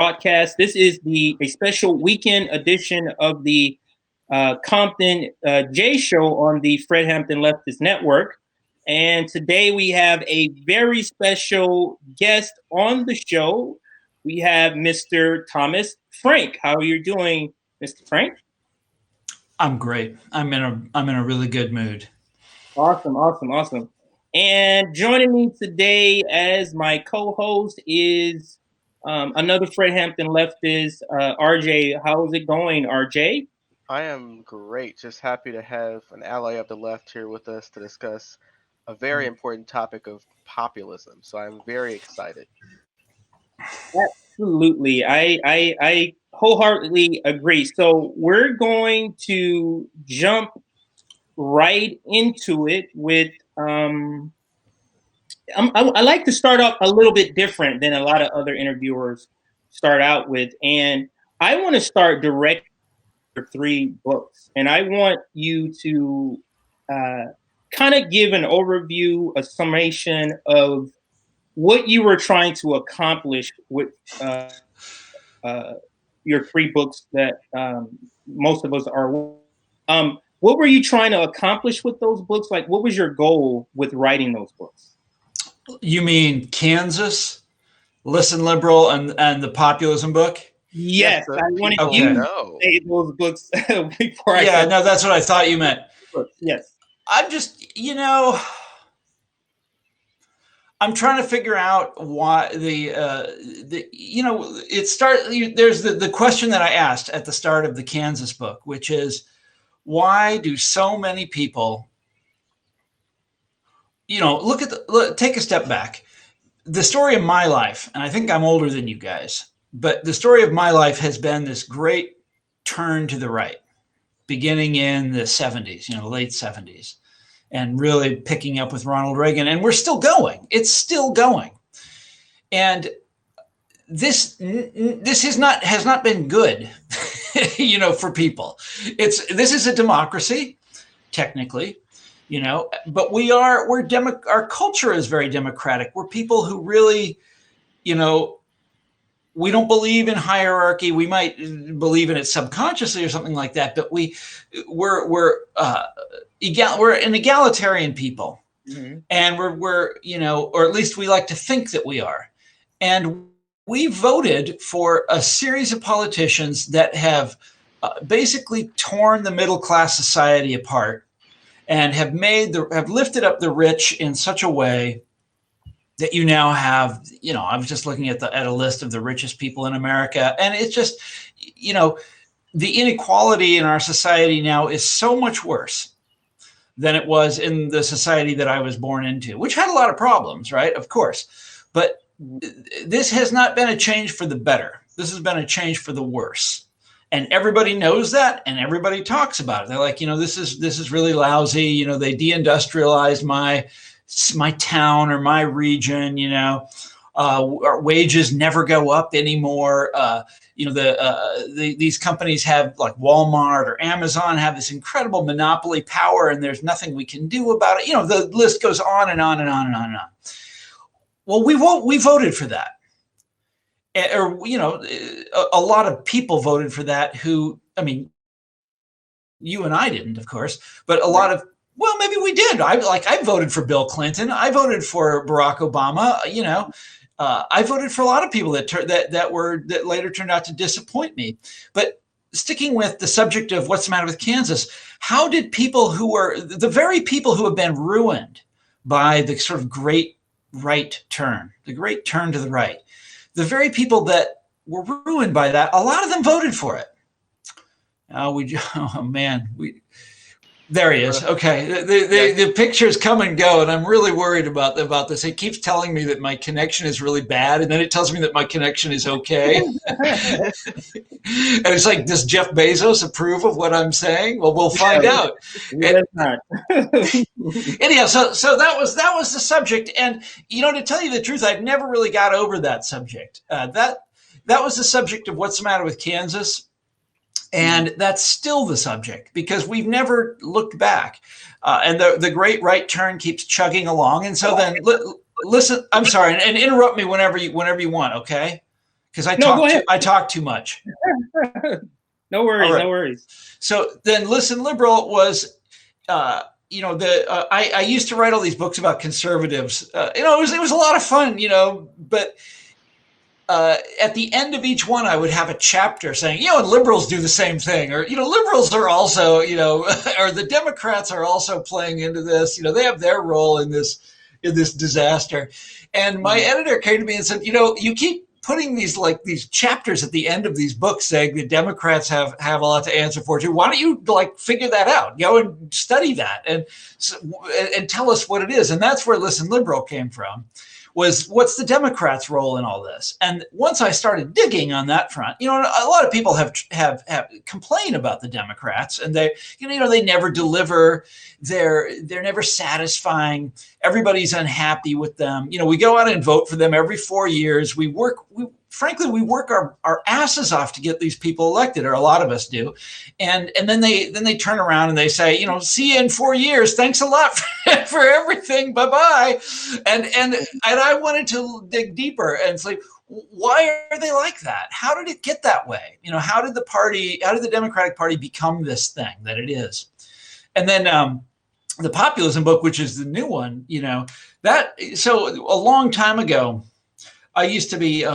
podcast. This is a special weekend edition of the Compton Jay Show on the Fred Hampton Leftist Network. And today we have a very special guest on the show. We have Mr. Thomas Frank. How are you doing, Mr. Frank? I'm great. I'm in a really good mood. Awesome. And joining me today as my co-host is another Fred Hampton leftist, RJ. How's it going, RJ? I am great. Just happy to have an ally of the left here with us to discuss a very important topic of populism. So I'm very excited. Absolutely. I wholeheartedly agree. So we're going to jump right into it with I like to start off a little bit different than a lot of other interviewers start out with, and I want to start direct for 3 books, and I want you to kind of give an overview, a summation of what you were trying to accomplish with your 3 books that most of us are. What were you trying to accomplish with those books? Like, what was your goal with writing those books? You mean Kansas, Listen Liberal, and the Populism book? Yes, I wanted you to say those books before I. Yeah, no, that's what I thought you meant. Yes. I'm just, I'm trying to figure out why there's the question that I asked at the start of the Kansas book, which is, why do so many people, take a step back. The story of my life, and I think I'm older than you guys, but the story of my life has been this great turn to the right, beginning in the 70s, late 70s, and really picking up with Ronald Reagan. And we're still going. It's still going. And this has not been good, for people. This is a democracy, technically, but our culture is very democratic. We're people who really, we don't believe in hierarchy. We might believe in it subconsciously or something like that, but we're an egalitarian people, and we're or at least we like to think that we are. And we voted for a series of politicians that have basically torn the middle class society apart and have lifted up the rich in such a way that you now have, I was just looking at a list of the richest people in America, and it's just, the inequality in our society now is so much worse than it was in the society that I was born into, which had a lot of problems, right? Of course. But this has not been a change for the better. This has been a change for the worse. And everybody knows that, and everybody talks about it. They're like, this is really lousy. They deindustrialized my town or my region. Our wages never go up anymore. These companies have, like Walmart or Amazon, have this incredible monopoly power, and there's nothing we can do about it. The list goes on and on and on and on and on. Well, we voted for that. Or, a lot of people voted for that who, you and I didn't, of course, but a lot of, well, maybe we did. I voted for Bill Clinton. I voted for Barack Obama. I voted for a lot of people that later turned out to disappoint me. But sticking with the subject of what's the matter with Kansas, how did people who were the very people who have been ruined by the sort of great right turn, the great turn to the right, the very people that were ruined by that, a lot of them voted for it. There he is. Okay. The pictures come and go, and I'm really worried about this. It keeps telling me that my connection is really bad, and then it tells me that my connection is okay. And it's like, does Jeff Bezos approve of what I'm saying? Well, we'll find out. Anyhow, so that was the subject. And, to tell you the truth, I've never really got over that subject. That was the subject of what's the matter with Kansas. And that's still the subject, because we've never looked back. And the great right turn keeps chugging along. And so then listen, I'm sorry, and interrupt me whenever you want, okay? because I talk too much. No worries, All right. no worries. So then Listen Liberal was, I used to write all these books about conservatives. It was a lot of fun, but at the end of each one, I would have a chapter saying, and liberals do the same thing, or, liberals are also, or the Democrats are also playing into this, they have their role in this disaster. And my editor came to me and said, you keep putting these chapters at the end of these books saying the Democrats have a lot to answer for too. Why don't you figure that out? Go and study that and tell us what it is. And that's where Listen Liberal came from. Was what's the Democrats' role in all this? And once I started digging on that front, a lot of people have complained about the Democrats, and they never deliver. They're never satisfying. Everybody's unhappy with them. We go out and vote for them every 4 years. We work our asses off to get these people elected, or a lot of us do, and then they turn around and they say, see you in 4 years. Thanks a lot for everything. Bye bye. And I wanted to dig deeper and say, why are they like that? How did it get that way? How did the Democratic Party become this thing that it is? And then the Populism book, which is the new one, so a long time ago, I used to be.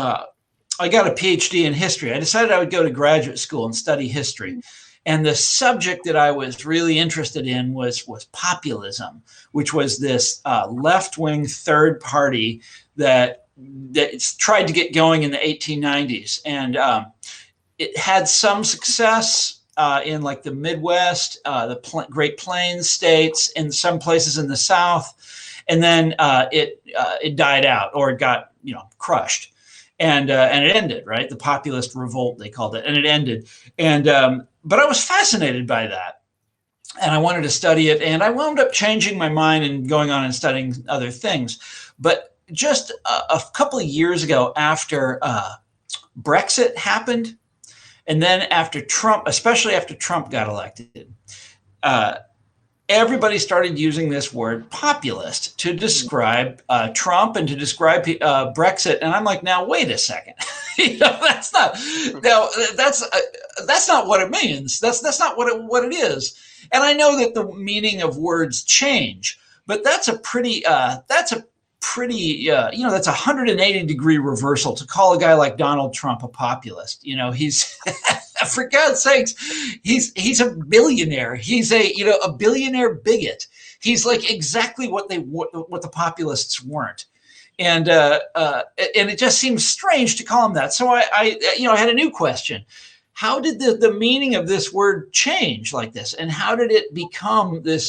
I got a PhD in history. I decided I would go to graduate school and study history. And the subject that I was really interested in was populism, which was this left-wing third party that tried to get going in the 1890s. And it had some success in the Midwest, the Great Plains states, and some places in the South. And then it died out, or it got crushed. And it ended, right? The populist revolt, they called it, and it ended. And but I was fascinated by that, and I wanted to study it. And I wound up changing my mind and going on and studying other things. But just a couple of years ago, after Brexit happened, and then after Trump, especially after Trump got elected, everybody started using this word populist to describe Trump and to describe Brexit. And I'm like, now, wait a second. That's not what it means. That's not what it is. And I know that the meaning of words change, but that's a pretty, that's a 180-degree reversal to call a guy like Donald Trump a populist. He's, for God's sakes, he's a billionaire. He's a billionaire bigot. He's exactly what the populists weren't. And it just seems strange to call him that. So I had a new question. How did the meaning of this word change like this? And how did it become the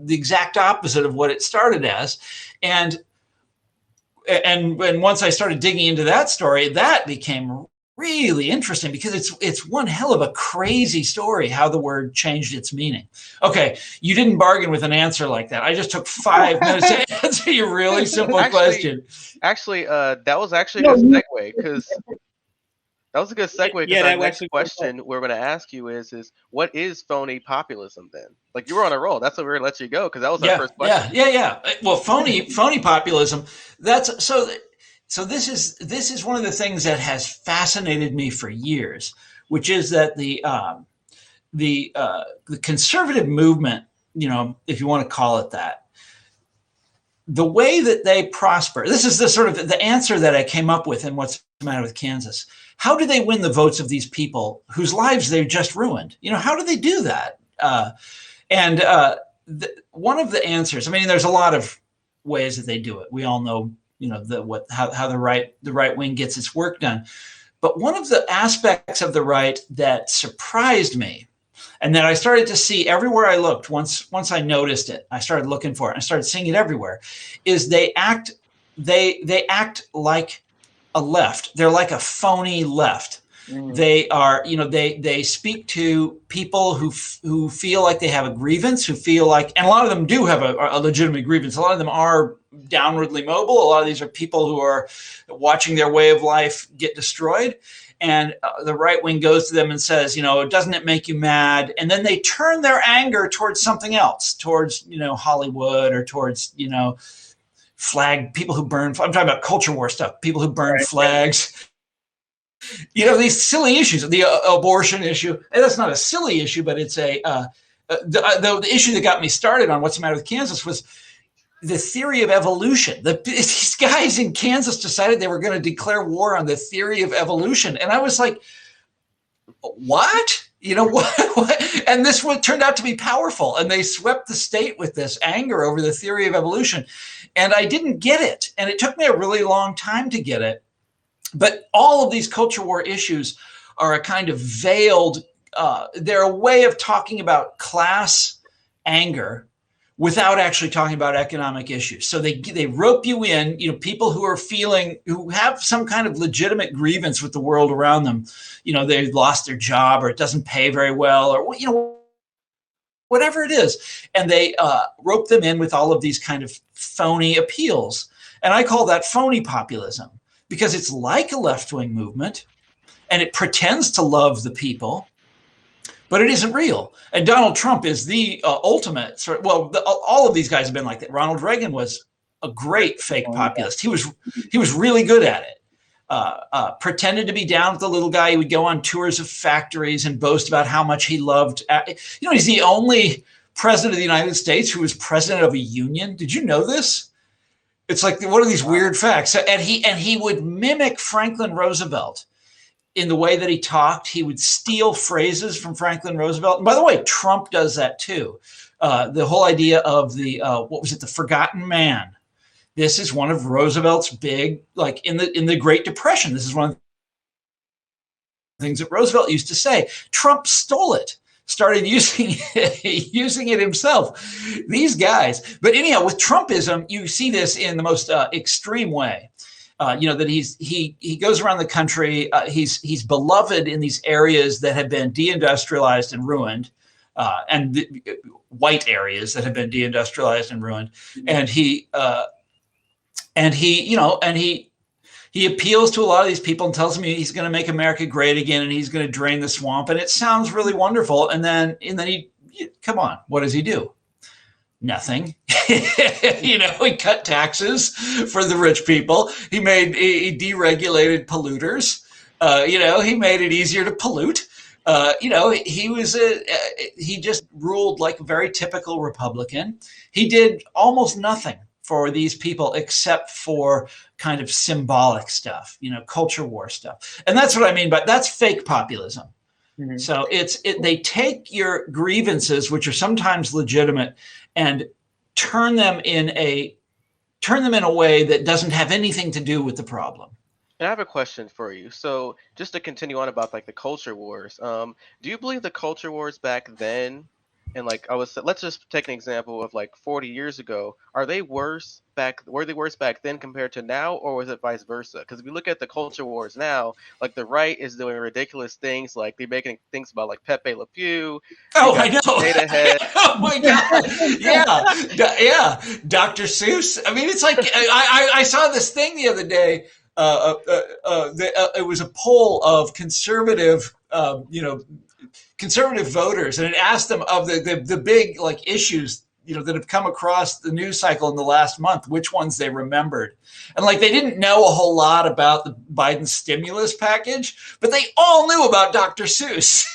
exact opposite of what it started as? And once I started digging into that story, that became really interesting, because it's one hell of a crazy story how the word changed its meaning. Okay, you didn't bargain with an answer like that. I just took 5 minutes to answer your really simple question. Actually, that was actually a good segue, because that was a good segue. Because our next question we're going to ask you is what is phony populism then? You were on a roll. That's what we're going to let you go, because that was our first question. Yeah. Well, phony populism. That's so. So this is one of the things that has fascinated me for years, which is that the conservative movement, if you want to call it that, the way that they prosper. This is the sort of the answer that I came up with in What's the Matter with Kansas. How do they win the votes of these people whose lives they've just ruined? How do they do that? One of the answers. I mean, there's a lot of ways that they do it. We all know. How the right wing gets its work done. But one of the aspects of the right that surprised me, and that I started to see everywhere I looked, once I noticed it, I started looking for it, and I started seeing it everywhere, is they act like a left. They're like a phony left. They are, they speak to people who feel like they have a grievance, who feel like, and a lot of them do have a legitimate grievance. A lot of them are downwardly mobile. A lot of these are people who are watching their way of life get destroyed. And the right wing goes to them and says, doesn't it make you mad? And then they turn their anger towards something else, towards, Hollywood, or towards, people who burn. I'm talking about culture war stuff, people who burn flags. these silly issues, the abortion issue. And that's not a silly issue, but it's the issue that got me started on what's the matter with Kansas was the theory of evolution. These guys in Kansas decided they were going to declare war on the theory of evolution. And I was like, what? What? And this one turned out to be powerful. And they swept the state with this anger over the theory of evolution. And I didn't get it. And it took me a really long time to get it. But all of these culture war issues are a kind of veiled, they're a way of talking about class anger without actually talking about economic issues. So they rope you in, people who have some kind of legitimate grievance with the world around them. They've lost their job, or it doesn't pay very well, or, whatever it is. And they rope them in with all of these kind of phony appeals. And I call that phony populism, because it's like a left-wing movement and it pretends to love the people, but it isn't real. And Donald Trump is the ultimate sort of, all of these guys have been like that. Ronald Reagan was a great fake populist. He was really good at it. Pretended to be down with the little guy. He would go on tours of factories and boast about how much he loved. He's the only president of the United States who was president of a union. Did you know this? It's like one of these weird facts. And he would mimic Franklin Roosevelt in the way that he talked. He would steal phrases from Franklin Roosevelt. And by the way, Trump does that too. The whole idea of the forgotten man. This is one of Roosevelt's big, like in the Great Depression. This is one of the things that Roosevelt used to say. Trump stole it. Started using it himself. These guys. But anyhow, with Trumpism, you see this in the most extreme way. That he goes around the country. He's beloved in these areas that have been deindustrialized and ruined, and white areas that have been deindustrialized and ruined. And he appeals to a lot of these people and tells them he's going to make America great again, and he's going to drain the swamp. And it sounds really wonderful. And then he come on, what does he do? Nothing. He cut taxes for the rich people. He deregulated polluters. He made it easier to pollute. He just ruled like a very typical Republican. He did almost nothing for these people except for kind of symbolic stuff, culture war stuff. And that's what I mean, but that's fake populism. Mm-hmm. So they take your grievances, which are sometimes legitimate, and turn them in a way that doesn't have anything to do with the problem. And I have a question for you. So just to continue on about like the culture wars, do you believe the culture wars back then, and let's just take an example of like 40 years ago, were they worse back then compared to now, or was it vice versa? Because if you look at the culture wars now, like the right is doing ridiculous things, like they're making things about like Pepe Le Pew. Oh, I know. Oh my God. Yeah. Dr. Seuss. I mean, it's like I saw this thing the other day. It was a poll of conservative voters, and it asked them of the big like issues that have come across the news cycle in the last month, which ones they remembered. And like they didn't know a whole lot about the Biden stimulus package, but they all knew about Dr. Seuss.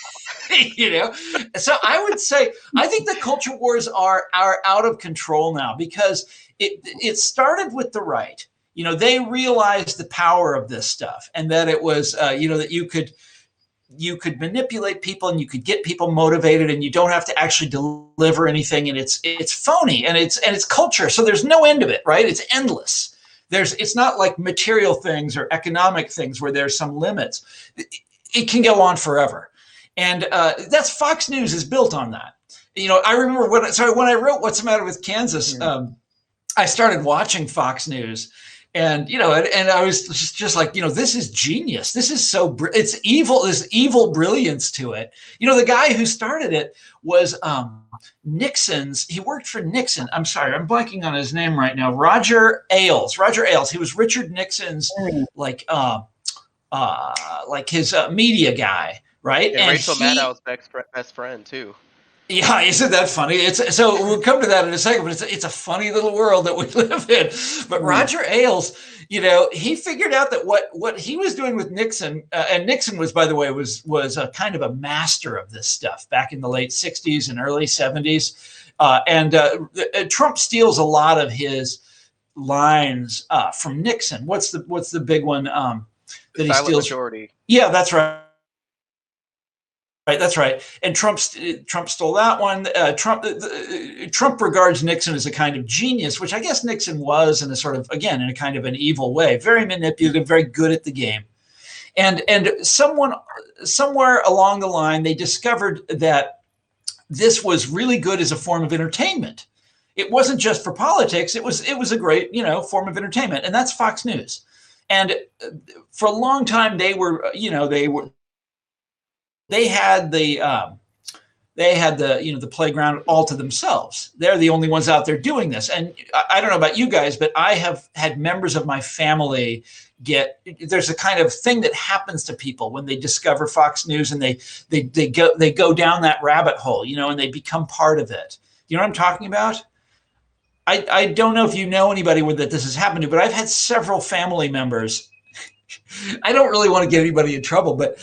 So I would say I think the culture wars are out of control now, because it started with the right. They realized the power of this stuff, and that it was that you could manipulate people and you could get people motivated, and you don't have to actually deliver anything. And it's phony, and it's culture. So there's no end of it, right? It's endless. It's not like material things or economic things where there's some limits. It can go on forever. And that's Fox News is built on that. I remember when I wrote What's the Matter with Kansas, I started watching Fox News. And, and I was just like, this is genius. This is it's evil. There's evil brilliance to it. The guy who started it was Nixon's. He worked for Nixon. I'm sorry, I'm blanking on his name right now. Roger Ailes. He was Richard Nixon's like his media guy, right? And Rachel Maddow's best friend too. Yeah, isn't that funny? So we'll come to that in a second, but it's a funny little world that we live in. But Roger Ailes, he figured out that what he was doing with Nixon, and Nixon was, by the way, was a kind of a master of this stuff back in the late 60s and early 70s. And Trump steals a lot of his lines from Nixon. What's the big one that he steals? Majority. Yeah, that's right. Right, that's right. And Trump stole that one. Trump regards Nixon as a kind of genius, which I guess Nixon was in a sort of, again, in a kind of an evil way, very manipulative, very good at the game. And somewhere along the line, they discovered that this was really good as a form of entertainment. It wasn't just for politics. It was a great, form of entertainment. And that's Fox News. And for a long time, they had the playground all to themselves. They're the only ones out there doing this. And I don't know about you guys, but I have had members of my family there's a kind of thing that happens to people when they discover Fox News, and they go down that rabbit hole, and they become part of it. You know what I'm talking about? I don't know if you know anybody that this has happened to, but I've had several family members. I don't really want to get anybody in trouble, but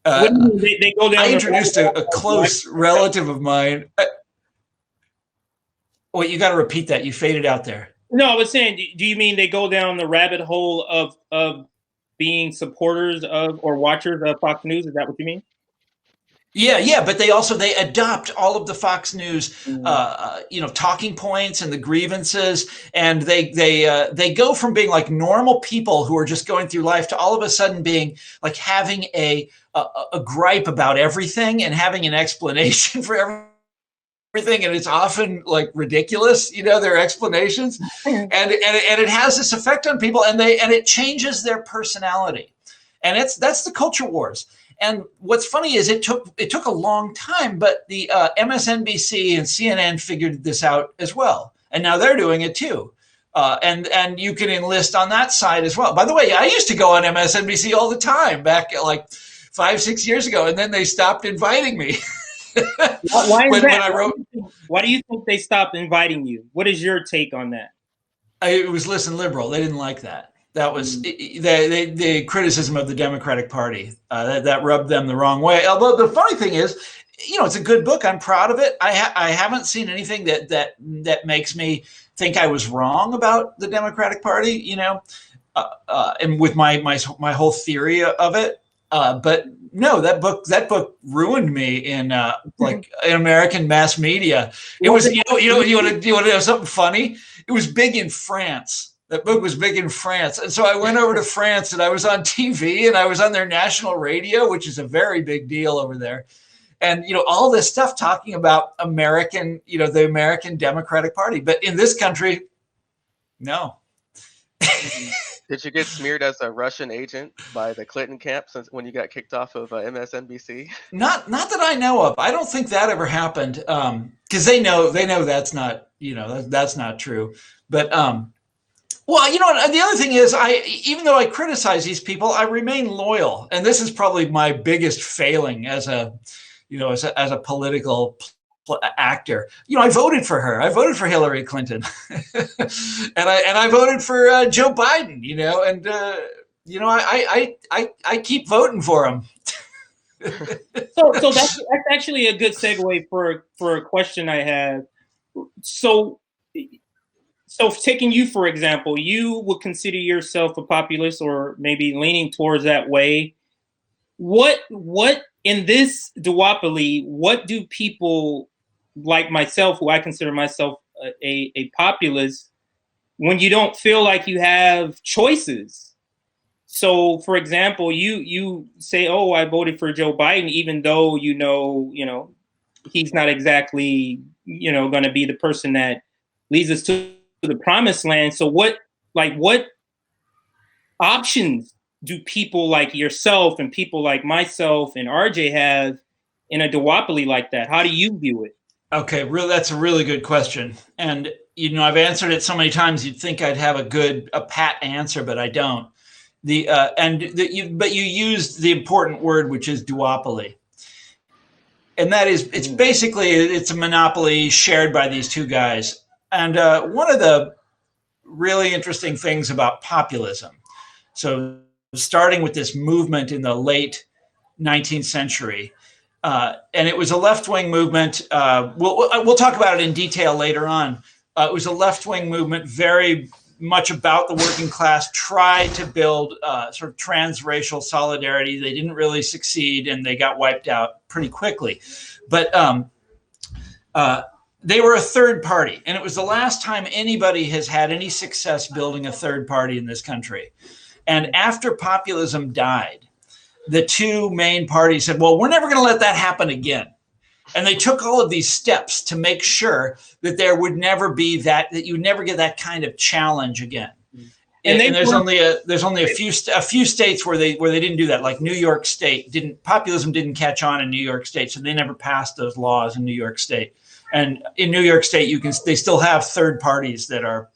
they go down. I introduced a close relative of mine. Wait, you got to repeat that. You faded out there. No, I was saying, do you mean they go down the rabbit hole of being supporters of or watchers of Fox News? Is that what you mean? Yeah, but they adopt all of the Fox News, talking points and the grievances, and they go from being like normal people who are just going through life to all of a sudden being like having a gripe about everything and having an explanation for everything, and it's often like ridiculous, their explanations, and it has this effect on people, and it changes their personality, and that's the culture wars. And what's funny is it took a long time, but the MSNBC and CNN figured this out as well, and now they're doing it too. And you can enlist on that side as well. By the way, I used to go on MSNBC all the time back like 5-6 years ago, and then they stopped inviting me. Why is that? Why do you think they stopped inviting you? What is your take on that? It was Listen Liberal. They didn't like that. That was the criticism of the Democratic Party. That rubbed them the wrong way. Although the funny thing is, it's a good book. I'm proud of it. I haven't seen anything that makes me think I was wrong about the Democratic Party. And with my whole theory of it. But no, that book ruined me in in American mass media. It was you want to know something funny? It was big in France. That book was big in France. And so I went over to France, and I was on TV, and I was on their national radio, which is a very big deal over there. And, all this stuff talking about American, the American Democratic Party. But in this country, no. Did you get smeared as a Russian agent by the Clinton camp when you got kicked off of MSNBC? Not that I know of. I don't think that ever happened, because they know that's not that's not true. But well, the other thing is, even though I criticize these people, I remain loyal, and this is probably my biggest failing as a political actor. I voted for her. I voted for Hillary Clinton, and I voted for Joe Biden. I keep voting for him. So that's actually a good segue for a question I have. So taking you, for example, you would consider yourself a populist, or maybe leaning towards that way. What in this duopoly, what do people like myself, who I consider myself a populist, when you don't feel like you have choices? So, for example, you say, "Oh, I voted for Joe Biden," even though he's not exactly going to be the person that leads us to the promised land. So what options do people like yourself and people like myself and RJ have in a duopoly like that? How do you view it? Okay, that's a really good question. And I've answered it so many times you'd think I'd have a pat answer, but I don't. But you used the important word, which is duopoly. And that is, it's basically, it's a monopoly shared by these two guys. And one of the really interesting things about populism, so starting with this movement in the late 19th century, and it was a left-wing movement. We'll talk about it in detail later on. It was a left-wing movement, very much about the working class, tried to build sort of transracial solidarity. They didn't really succeed, and they got wiped out pretty quickly. But they were a third party, and it was the last time anybody has had any success building a third party in this country. And after populism died, the two main parties said, well, we're never going to let that happen again. And they took all of these steps to make sure that there would never be that you would never get that kind of challenge again. And there's only a few states where they didn't do that. Like New York State populism didn't catch on in New York State, so they never passed those laws in New York State. And in New York State, they still have third parties that are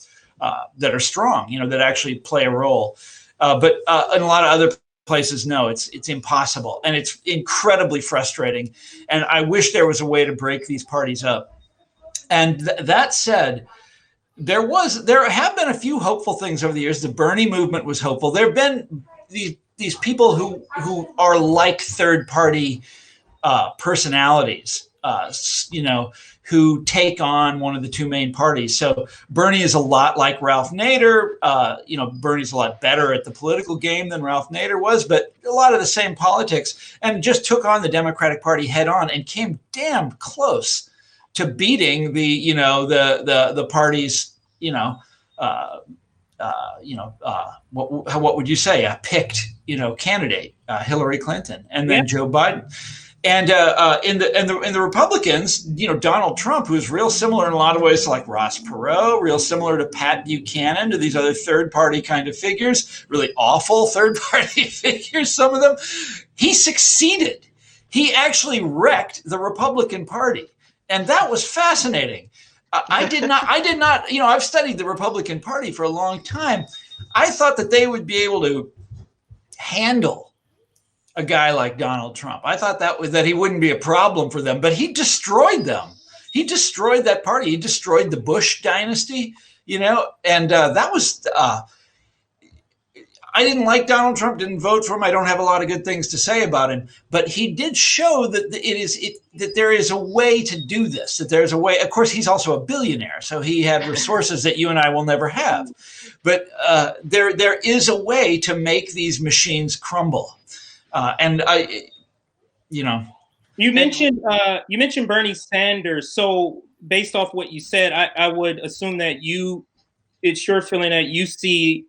strong, that actually play a role. But in a lot of other places, no, it's impossible, and it's incredibly frustrating. And I wish there was a way to break these parties up. And that said, there have been a few hopeful things over the years. The Bernie movement was hopeful. There have been these people who are like third party personalities, who take on one of the two main parties. So Bernie is a lot like Ralph Nader. Bernie's a lot better at the political game than Ralph Nader was, but a lot of the same politics, and just took on the Democratic Party head on and came damn close to beating the party's, what would you say, a picked, candidate, Hillary Clinton, and then Joe Biden. And in the Republicans, Donald Trump, who's real similar in a lot of ways to like Ross Perot, real similar to Pat Buchanan, to these other third party kind of figures, really awful third party figures, some of them, he succeeded. He actually wrecked the Republican Party. And that was fascinating. I did not, I've studied the Republican Party for a long time. I thought that they would be able to handle a guy like Donald Trump. I thought that he wouldn't be a problem for them, but he destroyed them. He destroyed that party. He destroyed the Bush dynasty, and that was, I didn't like Donald Trump, didn't vote for him. I don't have a lot of good things to say about him, but he did show that that there is a way to do this, that there's a way. Of course, he's also a billionaire, so he had resources that you and I will never have, but there is a way to make these machines crumble. You mentioned Bernie Sanders. So based off what you said, I would assume that it's your feeling that you see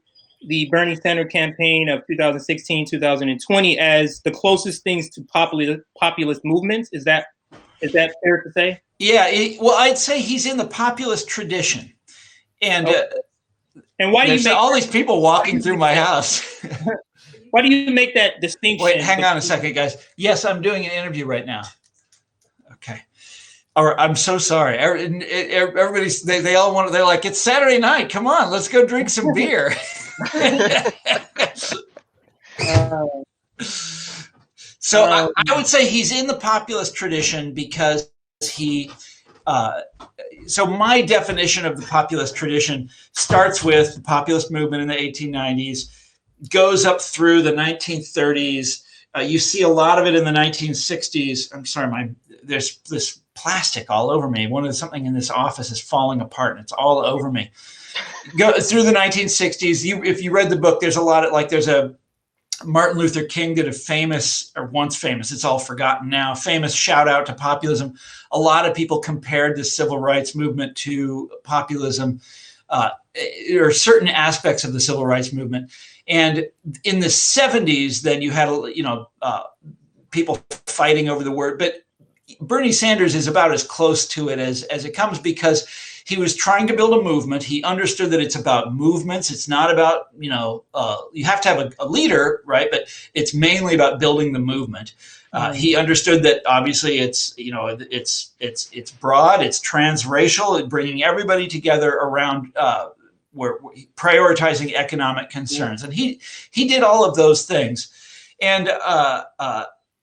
the Bernie Sanders campaign of 2016, 2020 as the closest things to populist movements. Is that fair to say? Yeah. I'd say he's in the populist tradition. And why do you make all these people walking through my house? Why do you make that distinction? Wait, hang on a second, guys. Yes, I'm doing an interview right now. Okay. All right, I'm so sorry. Everybody's they're like, it's Saturday night. Come on, let's go drink some beer. So I would say he's in the populist tradition because so my definition of the populist tradition starts with the populist movement in the 1890s, goes up through the 1930s. You see a lot of it in the 1960s. I'm sorry, there's this plastic all over me. Something in this office is falling apart, and it's all over me. Go through the 1960s. If you read the book, there's a lot of there's a Martin Luther King did a famous, or once famous, it's all forgotten now, famous shout out to populism. A lot of people compared the civil rights movement to populism, or certain aspects of the civil rights movement. And in the 70s, then you had people fighting over the word, but Bernie Sanders is about as close to it as it comes, because he was trying to build a movement. He understood that it's about movements. It's not about, you have to have a leader, right? But it's mainly about building the movement. He understood that obviously it's broad, it's transracial, it's bringing everybody together around we're prioritizing economic concerns. And he did all of those things. And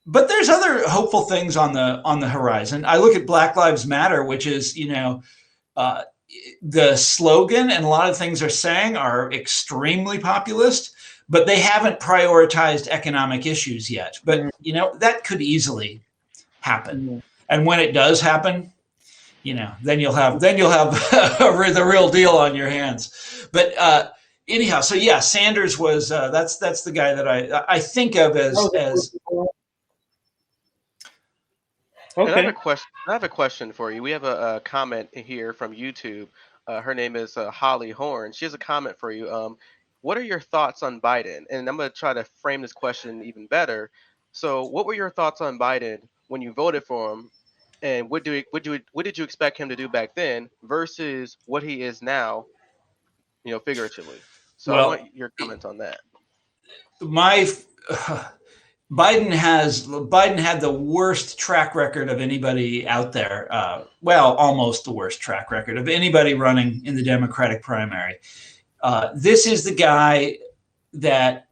but there's other hopeful things on the horizon. I look at Black Lives Matter, which is, the slogan and a lot of things they're saying are extremely populist, but they haven't prioritized economic issues yet. But that could easily happen. And when it does happen, then you'll have the real deal on your hands. But anyhow, so yeah, Sanders was that's the guy that I think of as. Okay. I have a question for you. We have a comment here from YouTube. Her name is Holly Horn. She has a comment for you. What are your thoughts on Biden? And I'm going to try to frame this question even better. So, what were your thoughts on Biden when you voted for him, and what did you expect him to do back then versus what he is now? Figuratively. So, I want your comments on that. Biden had the worst track record of anybody out there. Almost the worst track record of anybody running in the Democratic primary. This is the guy that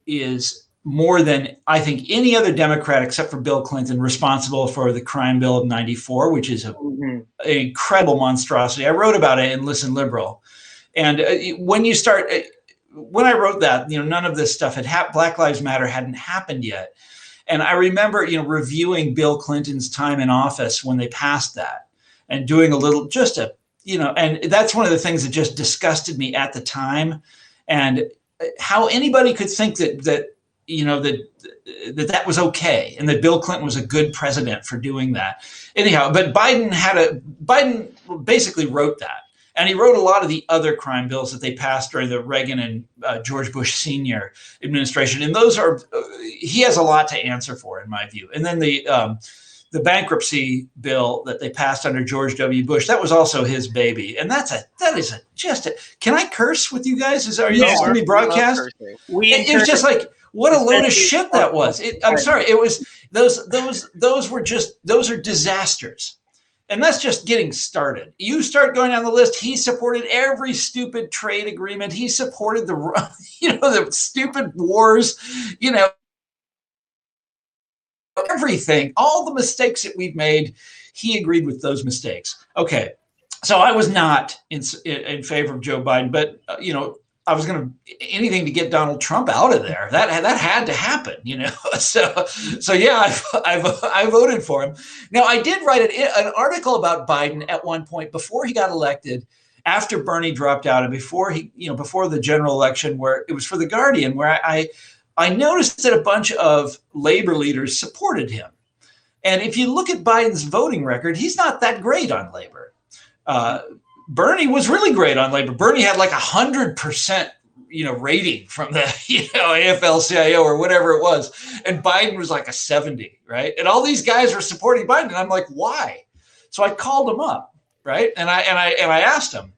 is more than I think any other Democrat except for Bill Clinton responsible for the crime bill of '94, which is an incredible monstrosity. I wrote about it in Listen Liberal. And when I wrote that, none of this stuff had happened. Black Lives Matter hadn't happened yet. And I remember, reviewing Bill Clinton's time in office when they passed that and doing a little, and that's one of the things that just disgusted me at the time. And how anybody could think that was okay and that Bill Clinton was a good president for doing that. Anyhow, but Biden basically wrote that. And he wrote a lot of the other crime bills that they passed during the Reagan and George Bush Sr. administration. And those he has a lot to answer for, in my view. And then the bankruptcy bill that they passed under George W. Bush, that was also his baby. And can I curse with you guys? Are you going to be broadcast? It was just like, what a load of shit that was. I'm sorry. It was those are disasters. And that's just getting started. You start going down the list. He supported every stupid trade agreement. He supported the stupid wars, everything, all the mistakes that we've made. He agreed with those mistakes. Okay. So I was not in favor of Joe Biden, but, I was going to anything to get Donald Trump out of there. That had to happen, So yeah, I voted for him. Now I did write an article about Biden at one point before he got elected, after Bernie dropped out, and before before the general election, where it was for The Guardian, where I noticed that a bunch of labor leaders supported him. And if you look at Biden's voting record, he's not that great on labor. Bernie was really great on labor. Bernie had like 100%, rating from the, AFL-CIO or whatever it was. And Biden was like a 70, right? And all these guys were supporting Biden. And I'm like, why? So I called them up, right? And I asked them.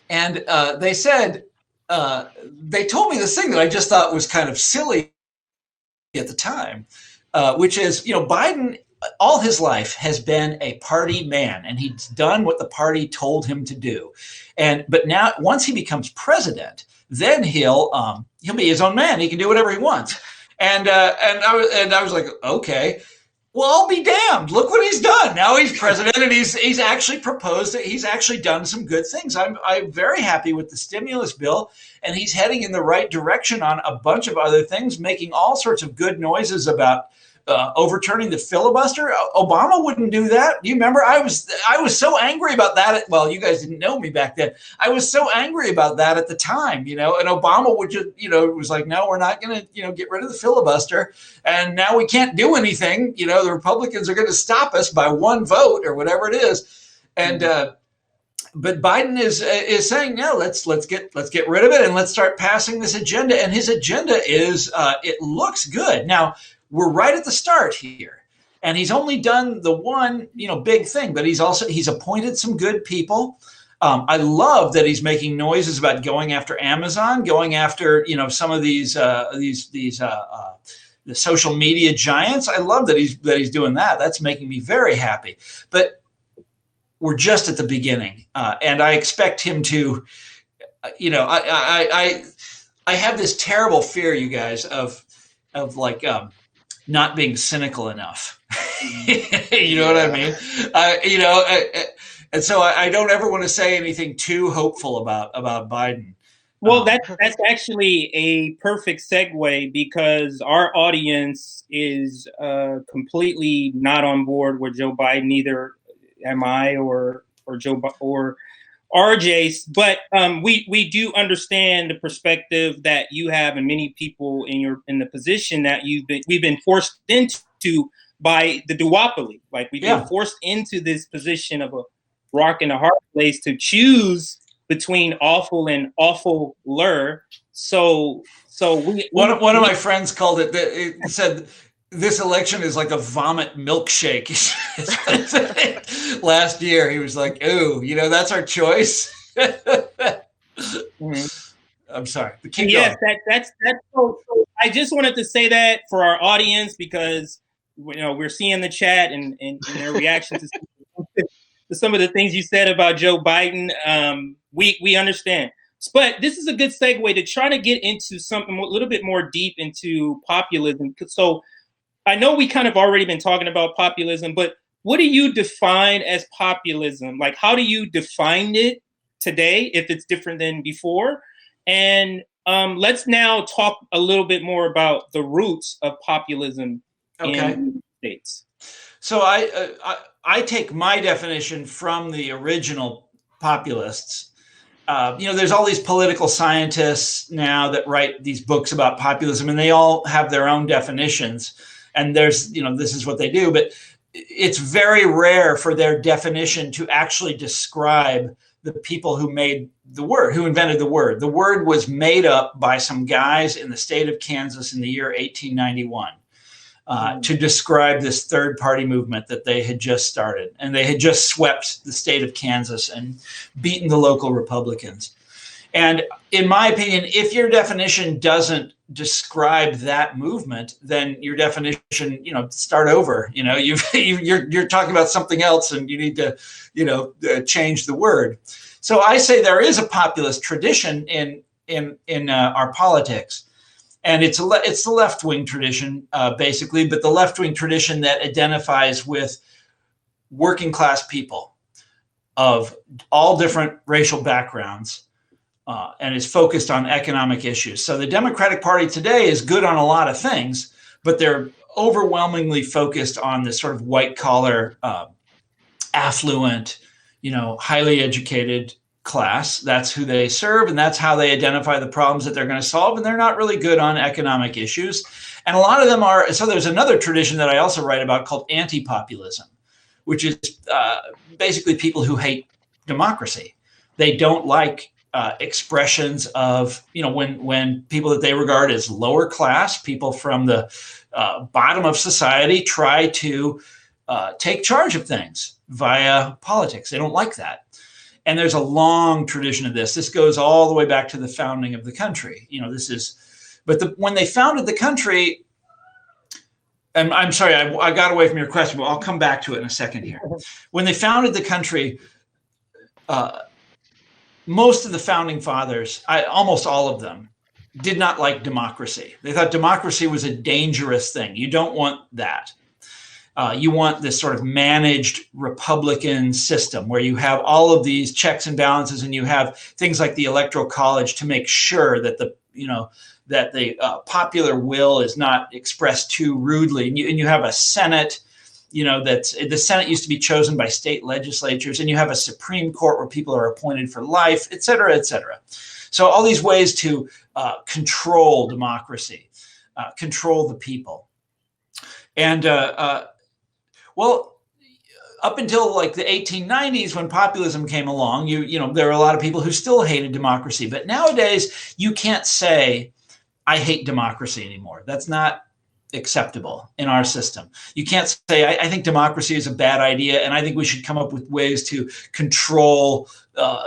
And they said, they told me this thing that I just thought was kind of silly at the time, which is, Biden all his life has been a party man, and he's done what the party told him to do. But now, once he becomes president, then he'll be his own man. He can do whatever he wants. And I was like, okay, well, I'll be damned. Look what he's done. Now he's president, and he's actually proposed it. He's actually done some good things. I'm very happy with the stimulus bill, and he's heading in the right direction on a bunch of other things, making all sorts of good noises about overturning the filibuster. Obama wouldn't do that. You remember? I was so angry about that. Well, you guys didn't know me back then. I was so angry about that at the time, and Obama would just, it was like, no, we're not going to, get rid of the filibuster. And now we can't do anything. The Republicans are going to stop us by one vote or whatever it is. And, but Biden is saying, no, let's get rid of it and let's start passing this agenda. And his agenda is, it looks good. Now, we're right at the start here, and he's only done the one, big thing, but he's appointed some good people. I love that he's making noises about going after Amazon, going after, some of these the social media giants. I love that he's doing that. That's making me very happy. But we're just at the beginning, and I expect him to, I have this terrible fear, you guys, of like not being cynical enough. You know what I mean? And so I don't ever want to say anything too hopeful about Biden. Well, that's actually a perfect segue, because our audience is completely not on board with Joe Biden. Neither am I or RJ. But we do understand the perspective that you have, and many people in the position that we've been forced into by the duopoly. Like, we've been forced into this position of a rock and a hard place to choose between awful and awfuler. So one of my friends called it. It said this election is like a vomit milkshake. Last year, he was like, "Ooh, that's our choice." Mm-hmm. I'm sorry. Yes, that's so. I just wanted to say that for our audience, because we're seeing the chat and their reaction to some of the things you said about Joe Biden. We understand. But this is a good segue to try to get into something a little bit more deep into populism. So I know we kind of already been talking about populism, but what do you define as populism? Like, how do you define it today, if it's different than before? And let's now talk a little bit more about the roots of populism in the United States. So I take my definition from the original populists. There's all these political scientists now that write these books about populism, and they all have their own definitions. And there's, this is what they do, but it's very rare for their definition to actually describe the people who made the word, who invented the word. The word was made up by some guys in the state of Kansas in the year 1891. To describe this third party movement that they had just started. And they had just swept the state of Kansas and beaten the local Republicans. And in my opinion, if your definition doesn't describe that movement, then your definition, start over. You're talking about something else, and you need to, change the word. So I say there is a populist tradition in our politics. And it's the left-wing tradition, basically, but the left-wing tradition that identifies with working class people of all different racial backgrounds, and is focused on economic issues. So the Democratic Party today is good on a lot of things, but they're overwhelmingly focused on this sort of white-collar, affluent, highly educated class. That's who they serve, and that's how they identify the problems that they're going to solve, and they're not really good on economic issues. And a lot of them are. So there's another tradition that I also write about called anti-populism, which is basically people who hate democracy. They don't like expressions of, when people that they regard as lower class, people from the bottom of society, try to take charge of things via politics. They don't like that. And there's a long tradition of this. This goes all the way back to the founding of the country. When they founded the country, and I'm sorry, I got away from your question, but I'll come back to it in a second here. When they founded the country, most of the founding fathers, almost all of them, did not like democracy. They thought democracy was a dangerous thing. You don't want that. You want this sort of managed Republican system where you have all of these checks and balances, and you have things like the Electoral College to make sure that the popular will is not expressed too rudely. And you have a Senate, the Senate used to be chosen by state legislatures, and you have a Supreme Court where people are appointed for life, et cetera, et cetera. So all these ways to control democracy, control the people. And up until like the 1890s, when populism came along, there were a lot of people who still hated democracy. But nowadays, you can't say, I hate democracy anymore. That's not acceptable in our system. You can't say, I think democracy is a bad idea, and I think we should come up with ways to control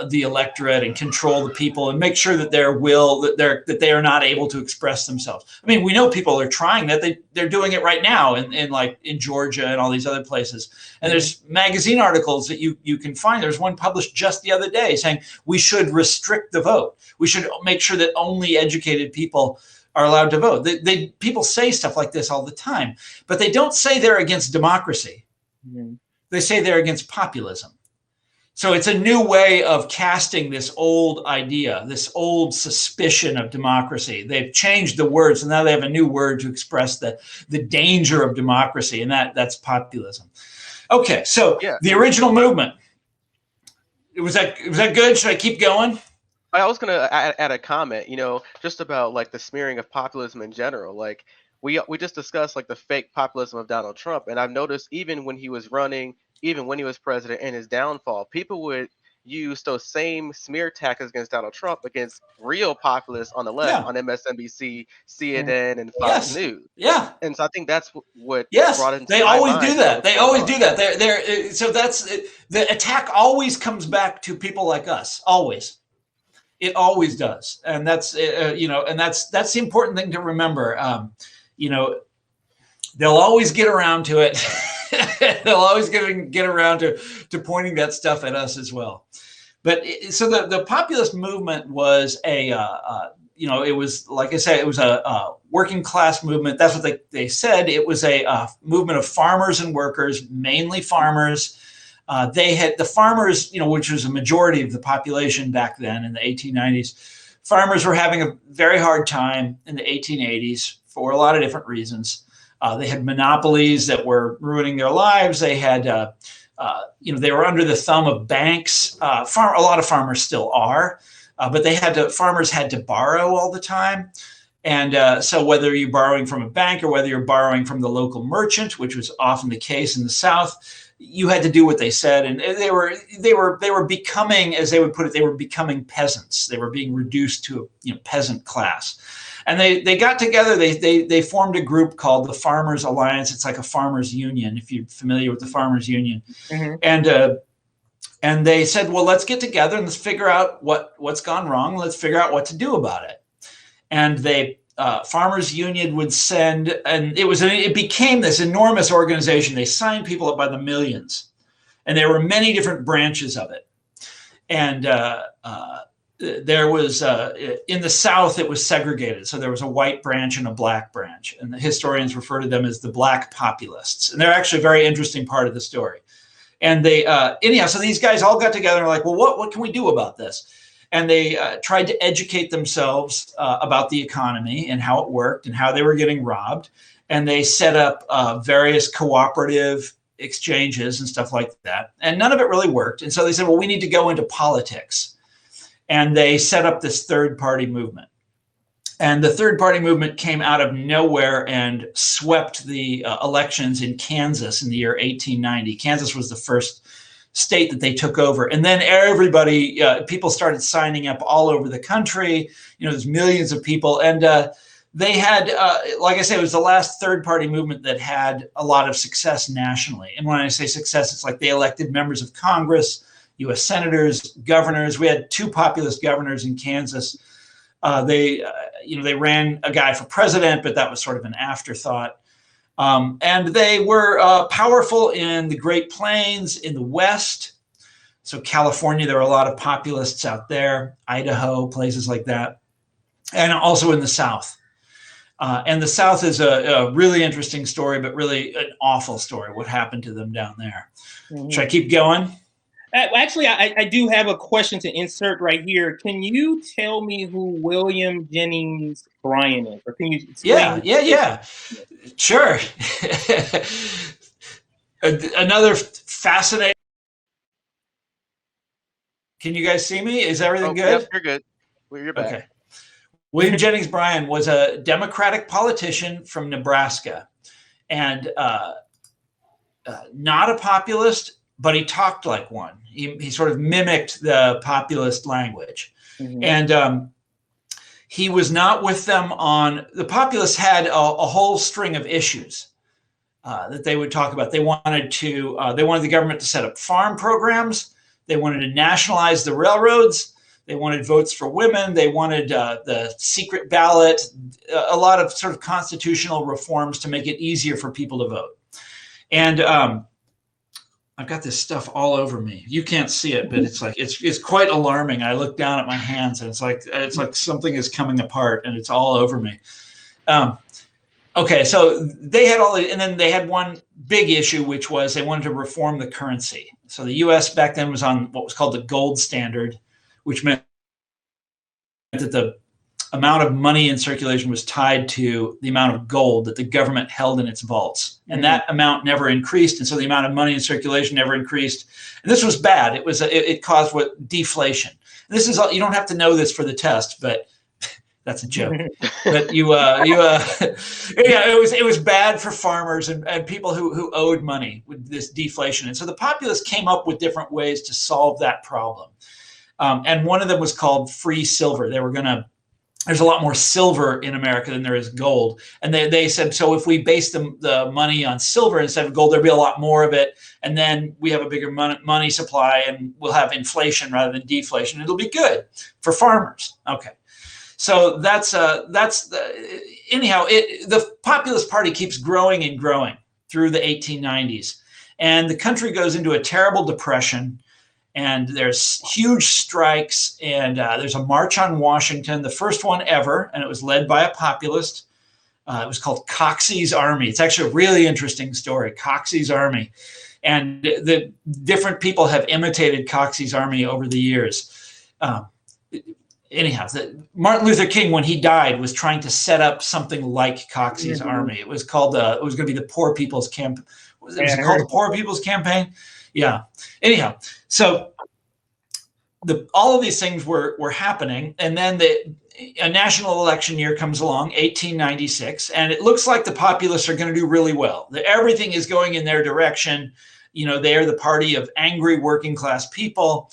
the electorate and control the people and make sure that that they are not able to express themselves. I mean, we know people are trying that. They're doing it right now in Georgia and all these other places. And there's magazine articles that you can find. There's one published just the other day saying we should restrict the vote. We should make sure that only educated people are allowed to vote. People say stuff like this all the time, but they don't say they're against democracy. Mm-hmm. They say they're against populism. So it's a new way of casting this old idea, this old suspicion of democracy. They've changed the words, and now they have a new word to express the danger of democracy, and that's populism. Okay, so the original movement. Was that good? Should I keep going? I was gonna add a comment, just about like the smearing of populism in general. Like we just discussed like the fake populism of Donald Trump, and I've noticed even when he was running, even when he was president, and his downfall, people would use those same smear tactics against Donald Trump against real populists on the left, on MSNBC, CNN, and Fox News. Yeah. And so I think that's what brought into my mind. Do that. They always do that. So that's the attack always comes back to people like us. Always. It always does. And that's and that's the important thing to remember. They'll always get around to it. They'll always get around to pointing that stuff at us as well. But so the populist movement was it was, like I said, it was a working class movement. That's what they said. It was a movement of farmers and workers, mainly farmers. They had the farmers, which was a majority of the population back then in the 1890s. Farmers were having a very hard time in the 1880s for a lot of different reasons. They had monopolies that were ruining their lives. They had, they were under the thumb of banks. A lot of farmers still are, but farmers had to borrow all the time. And so whether you're borrowing from a bank or whether you're borrowing from the local merchant, which was often the case in the South, you had to do what they said. And they were becoming, as they would put it, they were becoming peasants. They were being reduced to a peasant class. And they got together, they formed a group called the Farmers Alliance. It's like a farmers union, if you're familiar with the farmers union. Mm-hmm. And they said, well, let's get together and let's figure out what's gone wrong. Let's figure out what to do about it. And farmers union would send, and it became this enormous organization. They signed people up by the millions, and there were many different branches of it. And there was in the South, it was segregated. So there was a white branch and a black branch, and the historians refer to them as the Black Populists. And they're actually a very interesting part of the story. And they so these guys all got together and were like, well, what can we do about this? And they tried to educate themselves about the economy and how it worked and how they were getting robbed. And they set up various cooperative exchanges and stuff like that. And none of it really worked. And so they said, well, we need to go into politics. And they set up this third party movement. And the third party movement came out of nowhere and swept the elections in Kansas in the year 1890. Kansas was the first state that they took over. And then people started signing up all over the country. There's millions of people. And they had, like I said, it was the last third party movement that had a lot of success nationally. And when I say success, it's like they elected members of Congress, U.S. senators, governors. We had 2 populist governors in Kansas. They ran a guy for president, but that was sort of an afterthought. And they were powerful in the Great Plains, in the West. So California, there were a lot of populists out there, Idaho, places like that, and also in the South. And the South is a really interesting story, but really an awful story, what happened to them down there. Mm-hmm. Should I keep going? Actually, I do have a question to insert right here. Can you tell me who William Jennings Bryan is? Or can you explain? Yeah. Sure. Another fascinating. Can you guys see me? Is everything good? Yep, you're good. You're back. Okay. William Jennings Bryan was a Democratic politician from Nebraska, and not a populist, but he talked like one. He sort of mimicked the populist language. Mm-hmm. And he was not with them on, the populists had a whole string of issues that they would talk about. They wanted the government to set up farm programs. They wanted to nationalize the railroads. They wanted votes for women. They wanted the secret ballot, a lot of sort of constitutional reforms to make it easier for people to vote. And I've got this stuff all over me. You can't see it, but it's like it's quite alarming. I look down at my hands and it's like something is coming apart and it's all over me. Okay, so they had all, and then they had one big issue, which was they wanted to reform the currency. So the U.S. back then was on what was called the gold standard, which meant that the amount of money in circulation was tied to the amount of gold that the government held in its vaults. And that amount never increased. And so the amount of money in circulation never increased. And this was bad. It caused deflation. And this is all, you don't have to know this for the test, but that's a joke. But it was bad for farmers and people who owed money with this deflation. And so the Populists came up with different ways to solve that problem. And one of them was called free silver. They were going to, there's a lot more silver in America than there is gold. And they said, so if we base the money on silver instead of gold, there'll be a lot more of it. And then we have a bigger money supply and we'll have inflation rather than deflation. It'll be good for farmers. Okay. So anyhow, the Populist Party keeps growing and growing through the 1890s. And the country goes into a terrible depression. And there's huge strikes, and there's a march on Washington, the first one ever, and it was led by a populist. It was called Coxey's Army. It's actually a really interesting story, Coxey's Army. And the different people have imitated Coxey's Army over the years. Anyhow, Martin Luther King, when he died, was trying to set up something like Coxey's Army. It was called, it was going to be the Poor People's Camp. Was it called the Poor People's Campaign? Yeah. Anyhow, so all of these things were happening, and then a national election year comes along, 1896, and it looks like the Populists are going to do really well. Everything is going in their direction. You know, they are the party of angry working class people,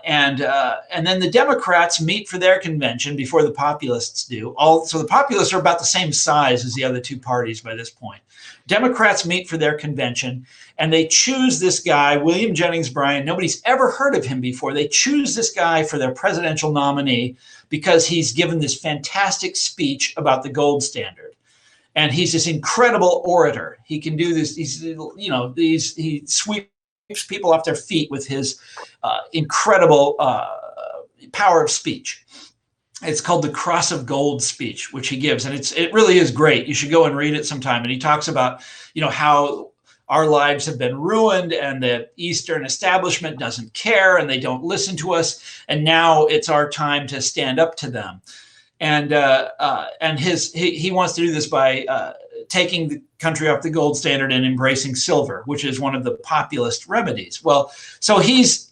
and then the Democrats meet for their convention before the Populists do. So the Populists are about the same size as the other two parties by this point. Democrats meet for their convention, and they choose this guy, William Jennings Bryan. Nobody's ever heard of him before. They choose this guy for their presidential nominee because he's given this fantastic speech about the gold standard. And he's this incredible orator. He can do this. He sweeps people off their feet with his incredible power of speech. It's called the Cross of Gold speech, which he gives. And it really is great. You should go and read it sometime. And he talks about, how our lives have been ruined and the Eastern establishment doesn't care and they don't listen to us. And now it's our time to stand up to them. And he wants to do this by taking the country off the gold standard and embracing silver, which is one of the populist remedies. Well, so he's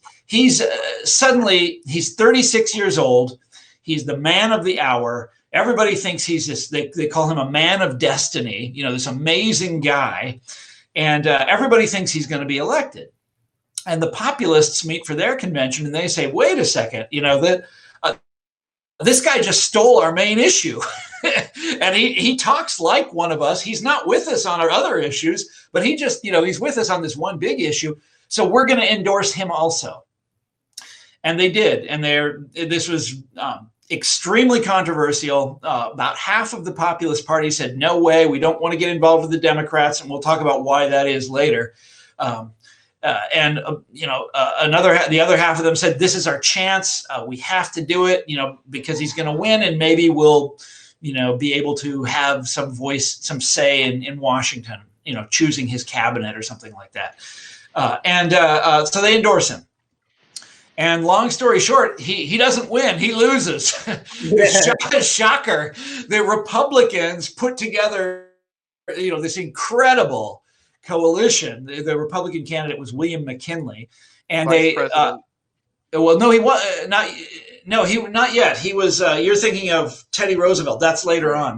suddenly 36 years old. He's the man of the hour. Everybody thinks he's this, they call him a man of destiny, this amazing guy. And everybody thinks he's going to be elected. And the Populists meet for their convention and they say, wait a second, this guy just stole our main issue. And he talks like one of us. He's not with us on our other issues, but he just, he's with us on this one big issue. So we're going to endorse him also. And they did. And this was extremely controversial. About half of the Populist Party said, no way, we don't want to get involved with the Democrats. And we'll talk about why that is later. The other half of them said, this is our chance. We have to do it, because he's going to win and maybe we'll, be able to have some voice, some say in Washington, choosing his cabinet or something like that. So they endorse him. And long story short, he doesn't win. He loses. Shocker. The Republicans put together, this incredible coalition. The Republican candidate was William McKinley, and he was not yet. He was. You're thinking of Teddy Roosevelt. That's later on.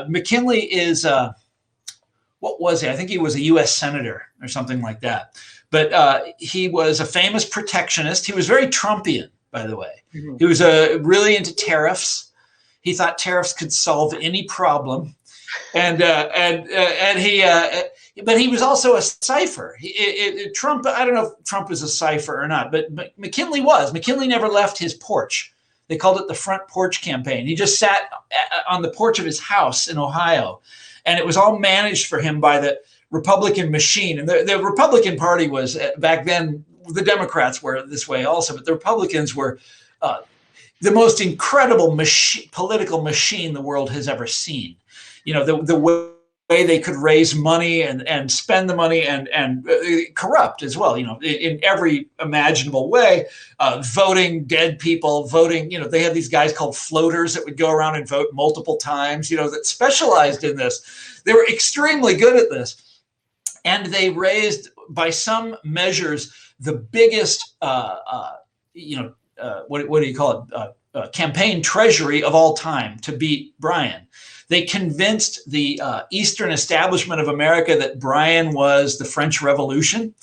McKinley is. What was he? I think he was a U.S. senator or something like that. But he was a famous protectionist. He was very Trumpian, by the way. Mm-hmm. He was really into tariffs. He thought tariffs could solve any problem, but he was also a cipher. Trump, I don't know if Trump is a cipher or not, but McKinley was. McKinley never left his porch. They called it the front porch campaign. He just sat on the porch of his house in Ohio, and it was all managed for him by the Republican machine. And the Republican Party was back then, the Democrats were this way also, but the Republicans were the most incredible political machine the world has ever seen. You know, the way they could raise money and spend the money and corrupt as well, you know, in every imaginable way, voting dead people, voting, you know, they had these guys called floaters that would go around and vote multiple times, you know, that specialized in this. They were extremely good at this. And they raised, by some measures, the biggest, you know, what do you call it? Campaign treasury of all time to beat Bryan. They convinced the Eastern establishment of America that Bryan was the French Revolution,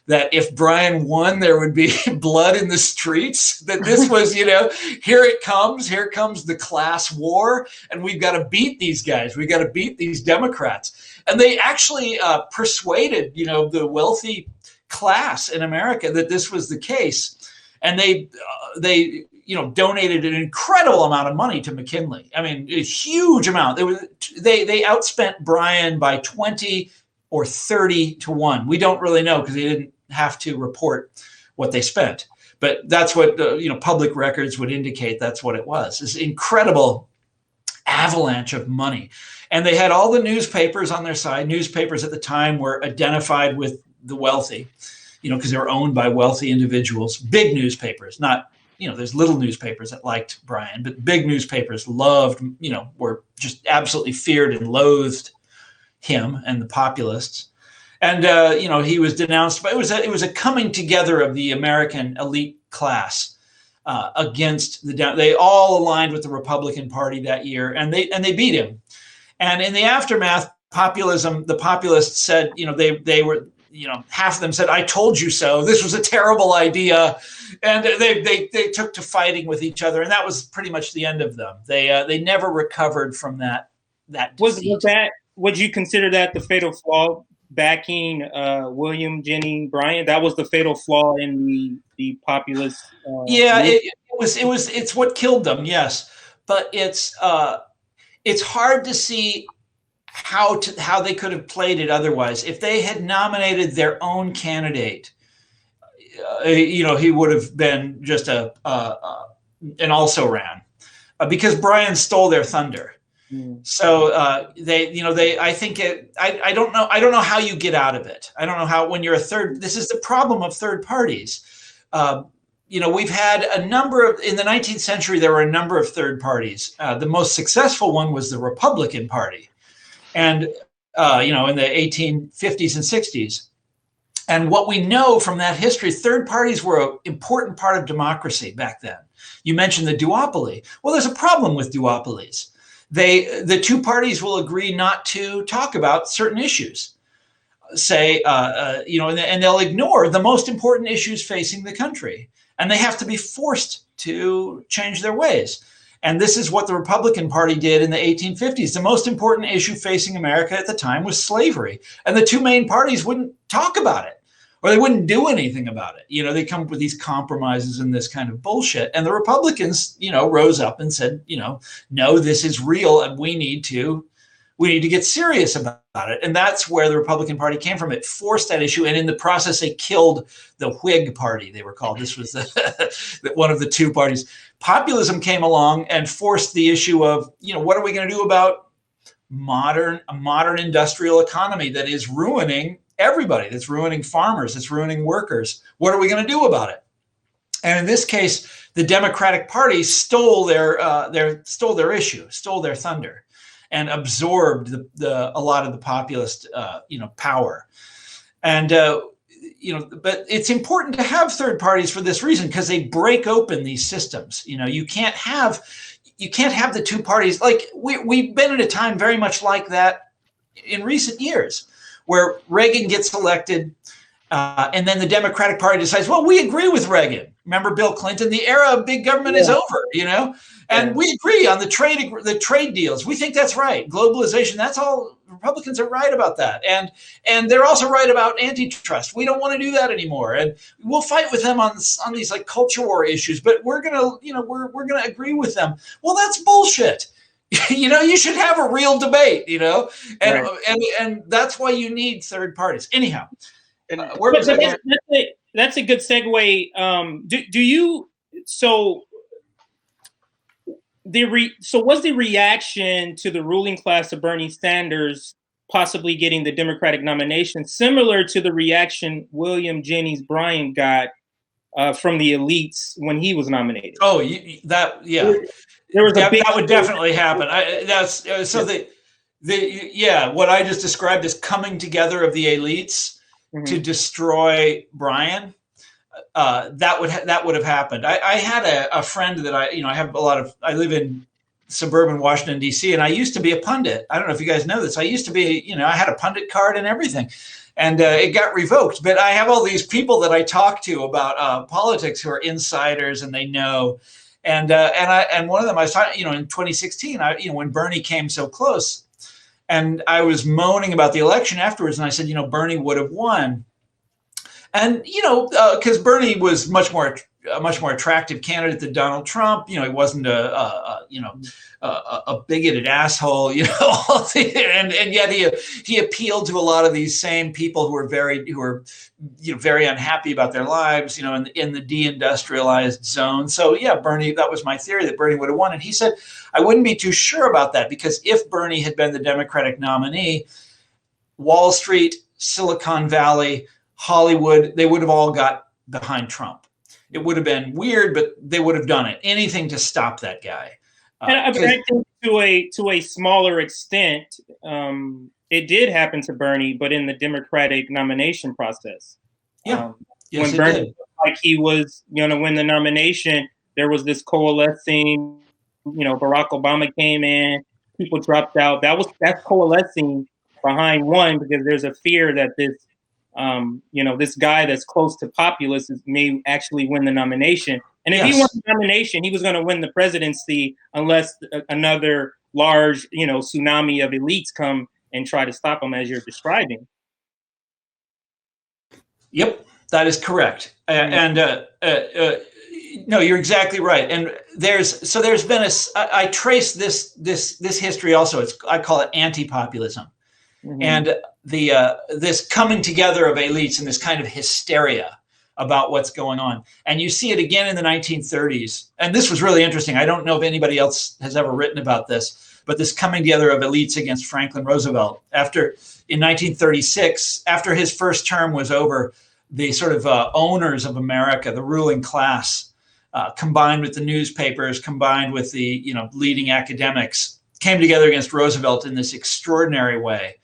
that if Bryan won, there would be blood in the streets, that this was, you know, here comes the class war, and we've got to beat these guys. We've got to beat these Democrats. And they actually persuaded, you know, the wealthy class in America that this was the case. And they you know, donated an incredible amount of money to McKinley. I mean, a huge amount. They outspent Bryan by 20 or 30 to 1. We don't really know because they didn't have to report what they spent. But that's what you know, public records would indicate. That's what it was. This incredible avalanche of money. And they had all the newspapers on their side. Newspapers at the time were identified with the wealthy, you know, because they were owned by wealthy individuals. Big newspapers, not, you know, there's little newspapers that liked Bryan, but big newspapers loved, you know, were just absolutely feared and loathed him and the Populists. And, you know, he was denounced, but it was a coming together of the American elite class against they all aligned with the Republican Party that year, and they beat him. And in the aftermath, populism, the Populists said, you know, they were, you know, half of them said, "I told you so. This was a terrible idea," and they took to fighting with each other, and that was pretty much the end of them. They never recovered from that. Was that? Would you consider that the fatal flaw? Backing William Jennings Bryan, that was the fatal flaw in the populist. Yeah, it's what killed them. Yes, but it's hard to see how they could have played it otherwise. If they had nominated their own candidate, you know, he would have been just an also ran, because Bryan stole their thunder. So I think I don't know how you get out of it. I don't know how, when you're a third, this is the problem of third parties. You know, we've had a number of, in the 19th century, there were a number of third parties. The most successful one was the Republican Party. And, you know, in the 1850s and 60s. And what we know from that history, third parties were an important part of democracy back then. You mentioned the duopoly. Well, there's a problem with duopolies. The two parties will agree not to talk about certain issues, say, you know, and they'll ignore the most important issues facing the country. And they have to be forced to change their ways. And this is what the Republican Party did in the 1850s. The most important issue facing America at the time was slavery. And the two main parties wouldn't talk about it, or they wouldn't do anything about it. You know, they come up with these compromises and this kind of bullshit. And the Republicans, you know, rose up and said, you know, no, this is real, and we need to get serious about it. And that's where the Republican Party came from. It forced that issue. And in the process, they killed the Whig Party, they were called. This was one of the two parties. Populism came along and forced the issue of, you know, what are we going to do about a modern industrial economy that is ruining everybody, that's ruining farmers, that's ruining workers? What are we going to do about it? And in this case, the Democratic Party stole their issue, stole their thunder, and absorbed a lot of the populist, you know, power. And you know, but it's important to have third parties for this reason, because they break open these systems. You know, you can't have the two parties. Like we've been at a time very much like that in recent years, where Reagan gets elected, and then the Democratic Party decides, well, we agree with Reagan. Remember Bill Clinton? The era of big government is over, you know, and we agree on the trade deals. We think that's right. Globalization, that's all. Republicans are right about that, and they're also right about antitrust. We don't want to do that anymore, and we'll fight with them on these like culture war issues. But we're gonna agree with them. Well, that's bullshit. You know, you should have a real debate. You know, and that's why you need third parties. Anyhow, that's a good segue. Do you? So so was the reaction to the ruling class of Bernie Sanders possibly getting the Democratic nomination similar to the reaction William Jennings Bryan got from the elites when he was nominated? Oh, yeah. There was that would definitely happen. What I just described as coming together of the elites to destroy Bryan. That would have happened. I had a friend that I live in suburban Washington, D.C., and I used to be a pundit. I don't know if you guys know this. I used to be, I had a pundit card and everything, and it got revoked. But I have all these people that I talk to about politics who are insiders and they know. And one of them I was talking, in 2016, when Bernie came so close, and I was moaning about the election afterwards, and I said, Bernie would have won. And, because Bernie was a much more attractive candidate than Donald Trump. He wasn't a bigoted asshole, and yet he appealed to a lot of these same people who were very unhappy about their lives, in the deindustrialized zone. So yeah, Bernie, that was my theory, that Bernie would have won. And he said, I wouldn't be too sure about that, because if Bernie had been the Democratic nominee, Wall Street, Silicon Valley, Hollywood, they would have all got behind Trump. It would have been weird, but they would have done it. Anything to stop that guy. And I think to a smaller extent, it did happen to Bernie, but in the Democratic nomination process. Yeah. When Bernie looked like he was going to win the nomination, there was this coalescing. Barack Obama came in, people dropped out. That's coalescing behind one, because there's a fear that this guy that's close to Populists may actually win the nomination. And if he won the nomination, he was going to win the presidency unless another large, tsunami of elites come and try to stop him, as you're describing. Yep, that is correct. No, you're exactly right. And there's been I trace this history also. I call it anti-populism. And this coming together of elites and this kind of hysteria about what's going on. And you see it again in the 1930s. And this was really interesting. I don't know if anybody else has ever written about this, but this coming together of elites against Franklin Roosevelt. In 1936, after his first term was over, the sort of owners of America, the ruling class, combined with the newspapers, combined with the leading academics, came together against Roosevelt in this extraordinary way.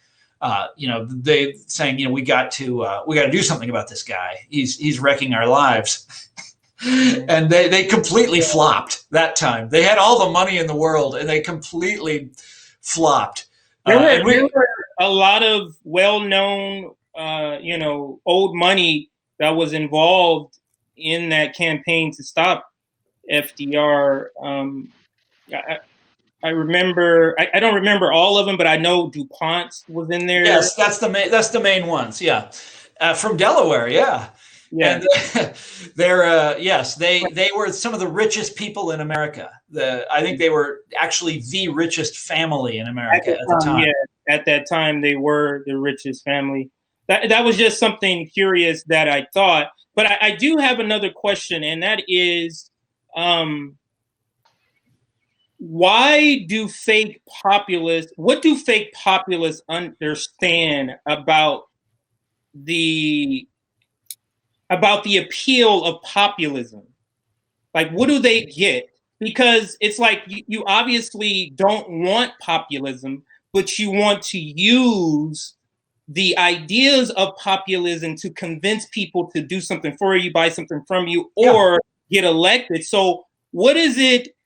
They saying, we got to do something about this guy. He's wrecking our lives. And they completely flopped that time. They had all the money in the world and they completely flopped. There were a lot of well-known, old money that was involved in that campaign to stop FDR. I remember. I don't remember all of them, but I know DuPont was in there. Yes, that's the main ones. Yeah, from Delaware. Yeah. Yeah. And they were some of the richest people in America. I think they were actually the richest family in America at the time. Yeah, at that time they were the richest family. That was just something curious that I thought. But I do have another question, and that is, what do fake populists understand about the appeal of populism? Like, what do they get? Because it's like you obviously don't want populism, but you want to use the ideas of populism to convince people to do something for you, buy something from you, or get elected. So what is it?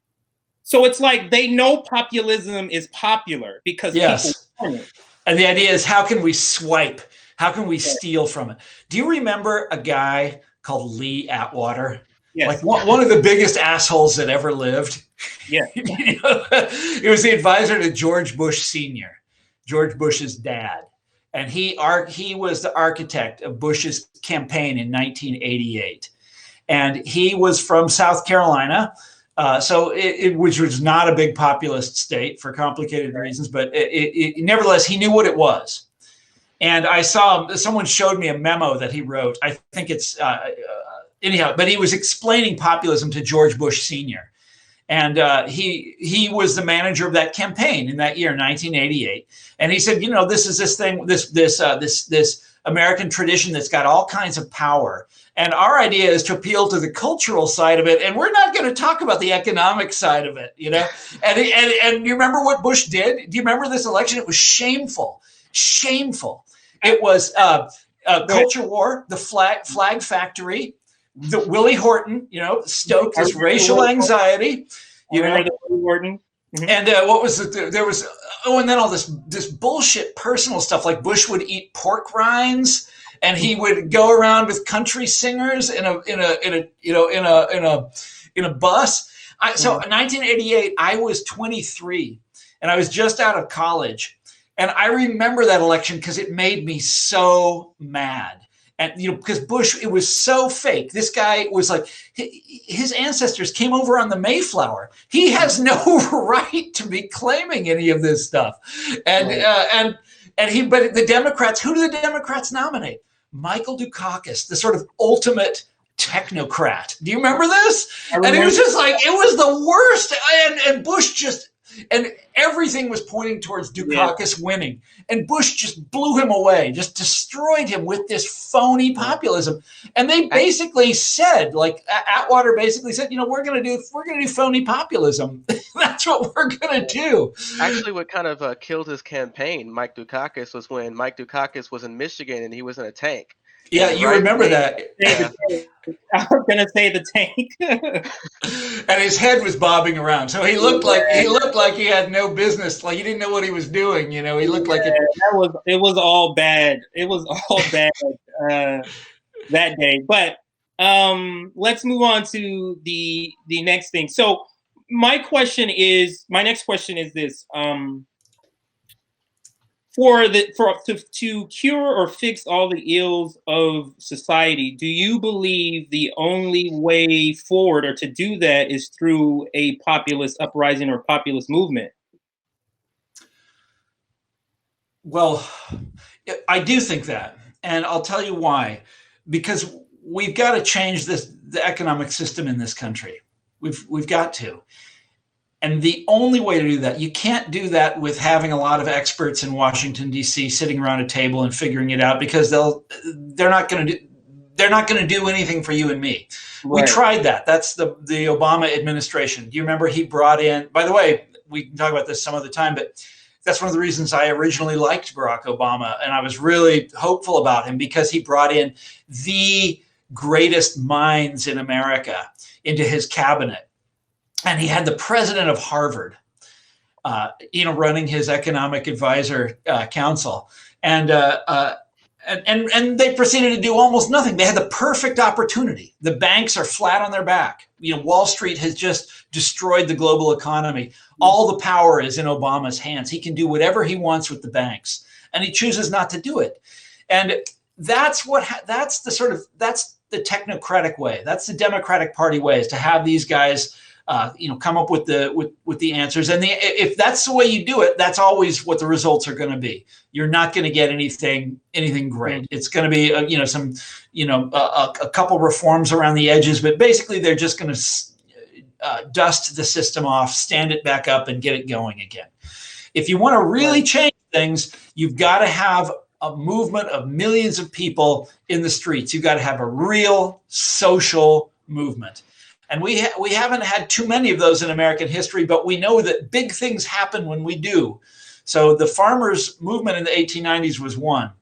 So it's like they know populism is popular because people want it. And the idea is, how can we swipe? How can we steal from it? Do you remember a guy called Lee Atwater? Yes. Like one of the biggest assholes that ever lived. Yeah. He was the advisor to George Bush Sr., George Bush's dad. And he was the architect of Bush's campaign in 1988. And he was from South Carolina. Which was not a big populist state for complicated reasons, but nevertheless, he knew what it was. And I saw someone showed me a memo that he wrote. I think it's anyhow, but he was explaining populism to George Bush Sr. And he was the manager of that campaign in that year, 1988. And he said, this is this thing, this American tradition that's got all kinds of power. And our idea is to appeal to the cultural side of it. And we're not going to talk about the economic side of it, And you remember what Bush did? Do you remember this election? It was shameful. Shameful. It was culture war, the flag factory, the Willie Horton, stoked this racial anxiety, the Willie Horton. Mm-hmm. And what was it? There was and then all this bullshit personal stuff, like Bush would eat pork rinds, and he would go around with country singers in a bus. So in 1988, I was 23, and I was just out of college, and I remember that election because it made me so mad. And, because Bush, it was so fake. This guy was like, his ancestors came over on the Mayflower. He has no right to be claiming any of this stuff. And but the Democrats, who do the Democrats nominate? Michael Dukakis, the sort of ultimate technocrat. Do you remember this? And it was just like, it was the worst. And Bush and everything was pointing towards Dukakis winning. And Bush just blew him away, just destroyed him with this phony populism. And they basically said, like Atwater basically said, we're gonna do phony populism. That's what we're gonna do. Actually, what kind of killed his campaign, Mike Dukakis, was when Mike Dukakis was in Michigan and he was in a tank. Yeah, you remember that. Yeah. I was gonna say the tank. And his head was bobbing around, so he looked like he had no business. Like he didn't know what he was doing. He looked like it. It was all bad. It was all bad that day. But let's move on to the next thing. So my next question is this. To cure or fix all the ills of society, do you believe the only way forward or to do that is through a populist uprising or populist movement? Well, I do think that, and I'll tell you why. Because we've got to change the economic system in this country. We've got to. And the only way to do that, you can't do that with having a lot of experts in Washington, D.C. sitting around a table and figuring it out, because they're not going to do anything for you and me. Right. We tried that. That's the Obama administration. Do you remember he brought in, by the way, we can talk about this some other time, but that's one of the reasons I originally liked Barack Obama. And I was really hopeful about him because he brought in the greatest minds in America into his cabinet. And he had the president of Harvard, running his economic advisor council, and they proceeded to do almost nothing. They had the perfect opportunity. The banks are flat on their back. Wall Street has just destroyed the global economy. All the power is in Obama's hands. He can do whatever he wants with the banks, and he chooses not to do it. And that's the technocratic way. That's the Democratic Party way, is to have these guys come up with the answers. And if that's the way you do it, that's always what the results are going to be. You're not going to get anything great. It's going to be a couple reforms around the edges, but basically they're just going to dust the system off, stand it back up, and get it going again. If you want to really change things, you've got to have a movement of millions of people in the streets. You've got to have a real social movement. And we haven't had too many of those in American history, but we know that big things happen when we do. So the farmers' movement in the 1890s was one,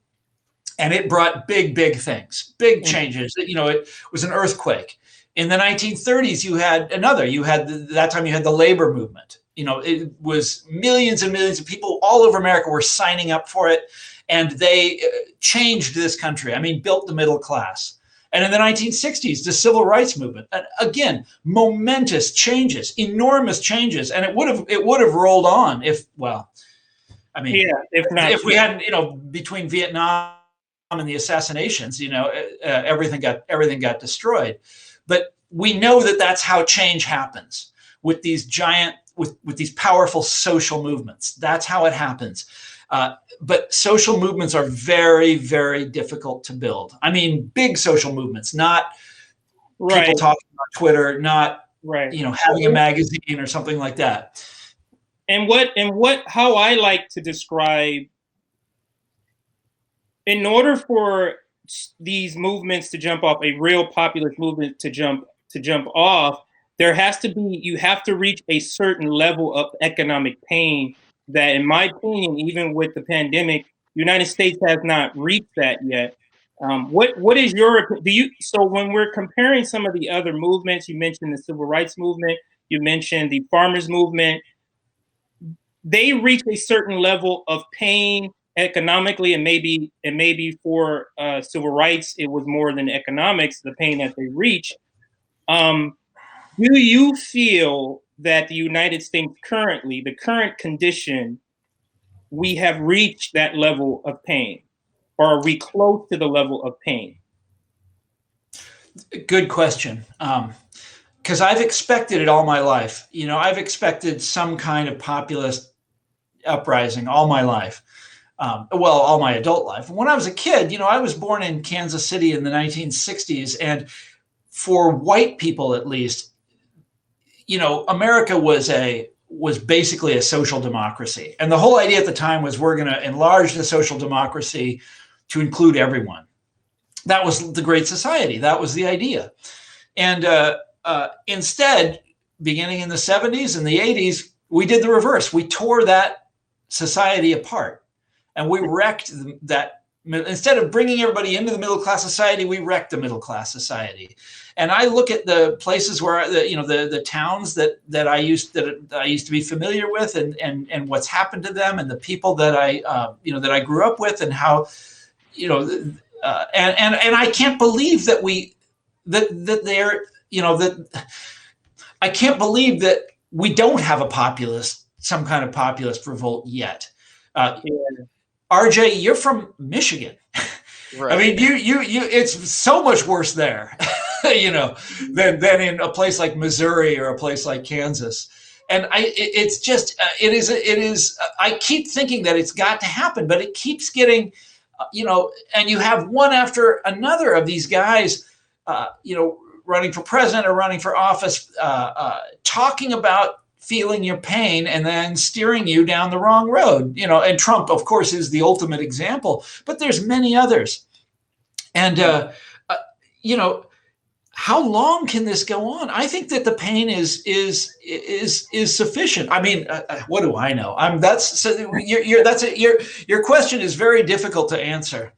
and it brought big things, big changes. It was an earthquake. In the 1930s, you had another. That time you had the labor movement. It was millions and millions of people all over America were signing up for it, and they changed this country. Built the middle class. And in the 1960s, the civil rights movement, again, momentous changes, enormous changes, and it would have rolled on if we hadn't, between Vietnam and the assassinations, everything got destroyed. But we know that that's how change happens with these with these powerful social movements. That's how it happens. But social movements are very, very difficult to build. Big social movements, not people talking on Twitter, not Right. having a magazine or something like that. And how I like to describe, in order for these movements to jump off, a real populist movement to jump off, you have to reach a certain level of economic pain that, in my opinion, even with the pandemic, the United States has not reached that yet. What is so when we're comparing some of the other movements, you mentioned the civil rights movement, you mentioned the farmers movement, they reach a certain level of pain economically, and maybe for civil rights, it was more than economics, the pain that they reach. Do you feel that the United States currently, the current condition, we have reached that level of pain? Or are we close to the level of pain? Good question. Because I've expected it all my life. I've expected some kind of populist uprising all my life. All my adult life. When I was a kid, I was born in Kansas City in the 1960s. And for white people, at least, America was basically a social democracy. And the whole idea at the time was we're going to enlarge the social democracy to include everyone. That was the Great Society. That was the idea. And instead, beginning in the 70s and the 80s, we did the reverse. We tore that society apart. And we wrecked that. Instead of bringing everybody into the middle class society, we wrecked the middle class society. And I look at the places where the towns that I used to be familiar with, and what's happened to them, and the people that I grew up with, and how and I can't believe that I can't believe that we don't have some kind of populist revolt yet. RJ, you're from Michigan. Right. I mean, it's so much worse there, than in a place like Missouri or a place like Kansas. And it is. I keep thinking that it's got to happen, but it keeps getting, and you have one after another of these guys, running for president or running for office, talking about feeling your pain and then steering you down the wrong road. And Trump, of course, is the ultimate example, but there's many others. And how long can this go on? I think that the pain is sufficient. I mean, what do I know? Your question is very difficult to answer.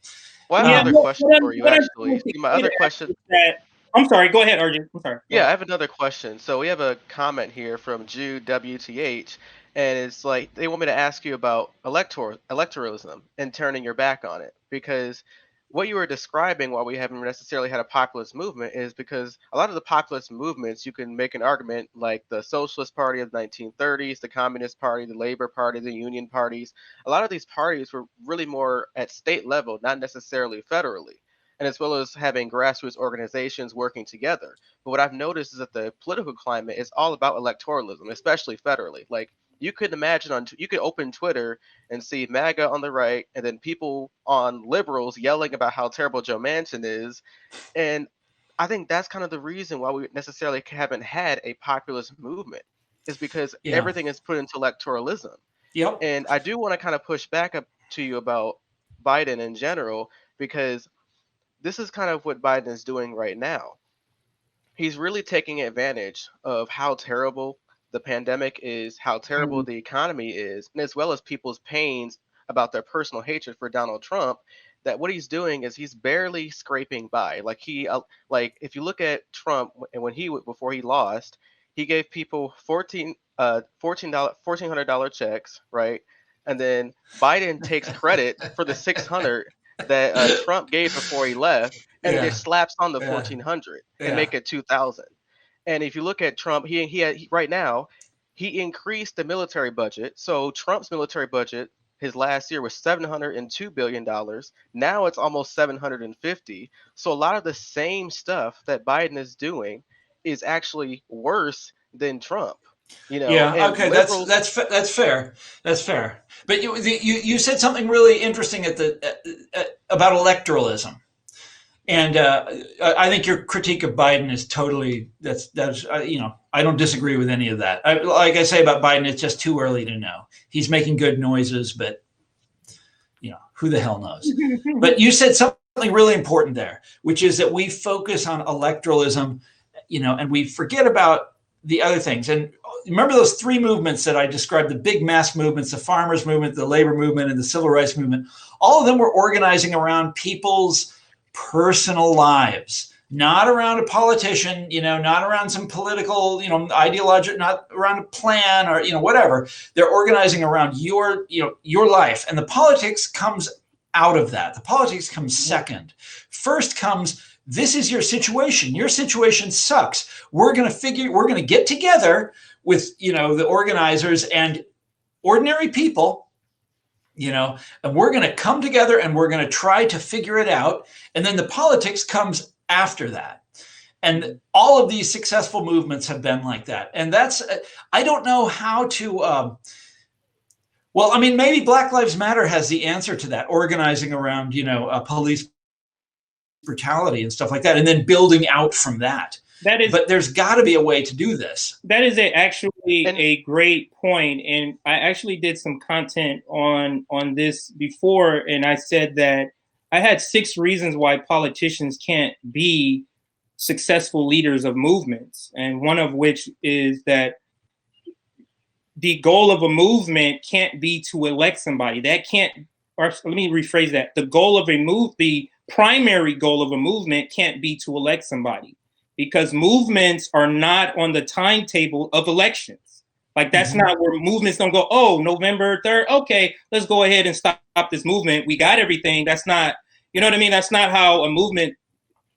Well, I have another question for you, actually. My other question. I'm sorry. Go ahead, RJ. I'm sorry. Yeah, I have another question. So we have a comment here from Jude WTH, and it's like they want me to ask you about electoralism and turning your back on it, because what you were describing, while we haven't necessarily had a populist movement, is because a lot of the populist movements, you can make an argument like the Socialist Party of the 1930s, the Communist Party, the Labor Party, the Union parties. A lot of these parties were really more at state level, not necessarily federally, and as well as having grassroots organizations working together. But what I've noticed is that the political climate is all about electoralism, especially federally. Like, you could imagine you could open Twitter and see MAGA on the right, and then people on liberals yelling about how terrible Joe Manchin is. And I think that's kind of the reason why we necessarily haven't had a populist movement, is because everything is put into electoralism. Yep. And I do want to kind of push back up to you about Biden in general, because this is kind of what Biden is doing right now. He's really taking advantage of how terrible the pandemic is, how terrible the economy is, and as well as people's pains about their personal hatred for Donald Trump, that what he's doing is he's barely scraping by. Like if you look at Trump, and before he lost, he gave people $1,400 checks, right? And then Biden takes credit for the $600 that Trump gave before he left, and then it slaps on the $1,400 and make it $2,000. And if you look at Trump, he right now, he increased the military budget. So Trump's military budget his last year was $702 billion. Now it's almost 750. So a lot of the same stuff that Biden is doing is actually worse than Trump. Yeah. Okay. Liberals, that's fair. That's fair. But you said something really interesting about electoralism. And I think your critique of Biden is totally I I don't disagree with any of that. Like I say about Biden, it's just too early to know. He's making good noises, but who the hell knows? But you said something really important there, which is that we focus on electoralism, and we forget about the other things. And remember those three movements that I described, the big mass movements, the farmers movement, the labor movement, and the civil rights movement. All of them were organizing around people's personal lives, not around a politician, not around some political, ideology, not around a plan or, whatever. They're organizing around your life. And the politics comes out of that. The politics comes second. First comes, this is your situation. Your situation sucks. We're going to get together with, the organizers and ordinary people, and we're going to come together and we're going to try to figure it out. And then the politics comes after that. And all of these successful movements have been like that. And that's, I don't know how to, maybe Black Lives Matter has the answer to that, organizing around, police brutality and stuff like that, and then building out from that. But there's got to be a way to do this. That is actually a great point. And I actually did some content on this before, and I said that I had 6 reasons why politicians can't be successful leaders of movements. And one of which is that the goal of a movement can't be to elect somebody. Let me rephrase that. The primary goal of a movement can't be to elect somebody, because movements are not on the timetable of elections. Like, that's not where movements don't go, oh, November 3rd, okay, let's go ahead and stop this movement. We got everything. That's not, you know what I mean? That's not how a movement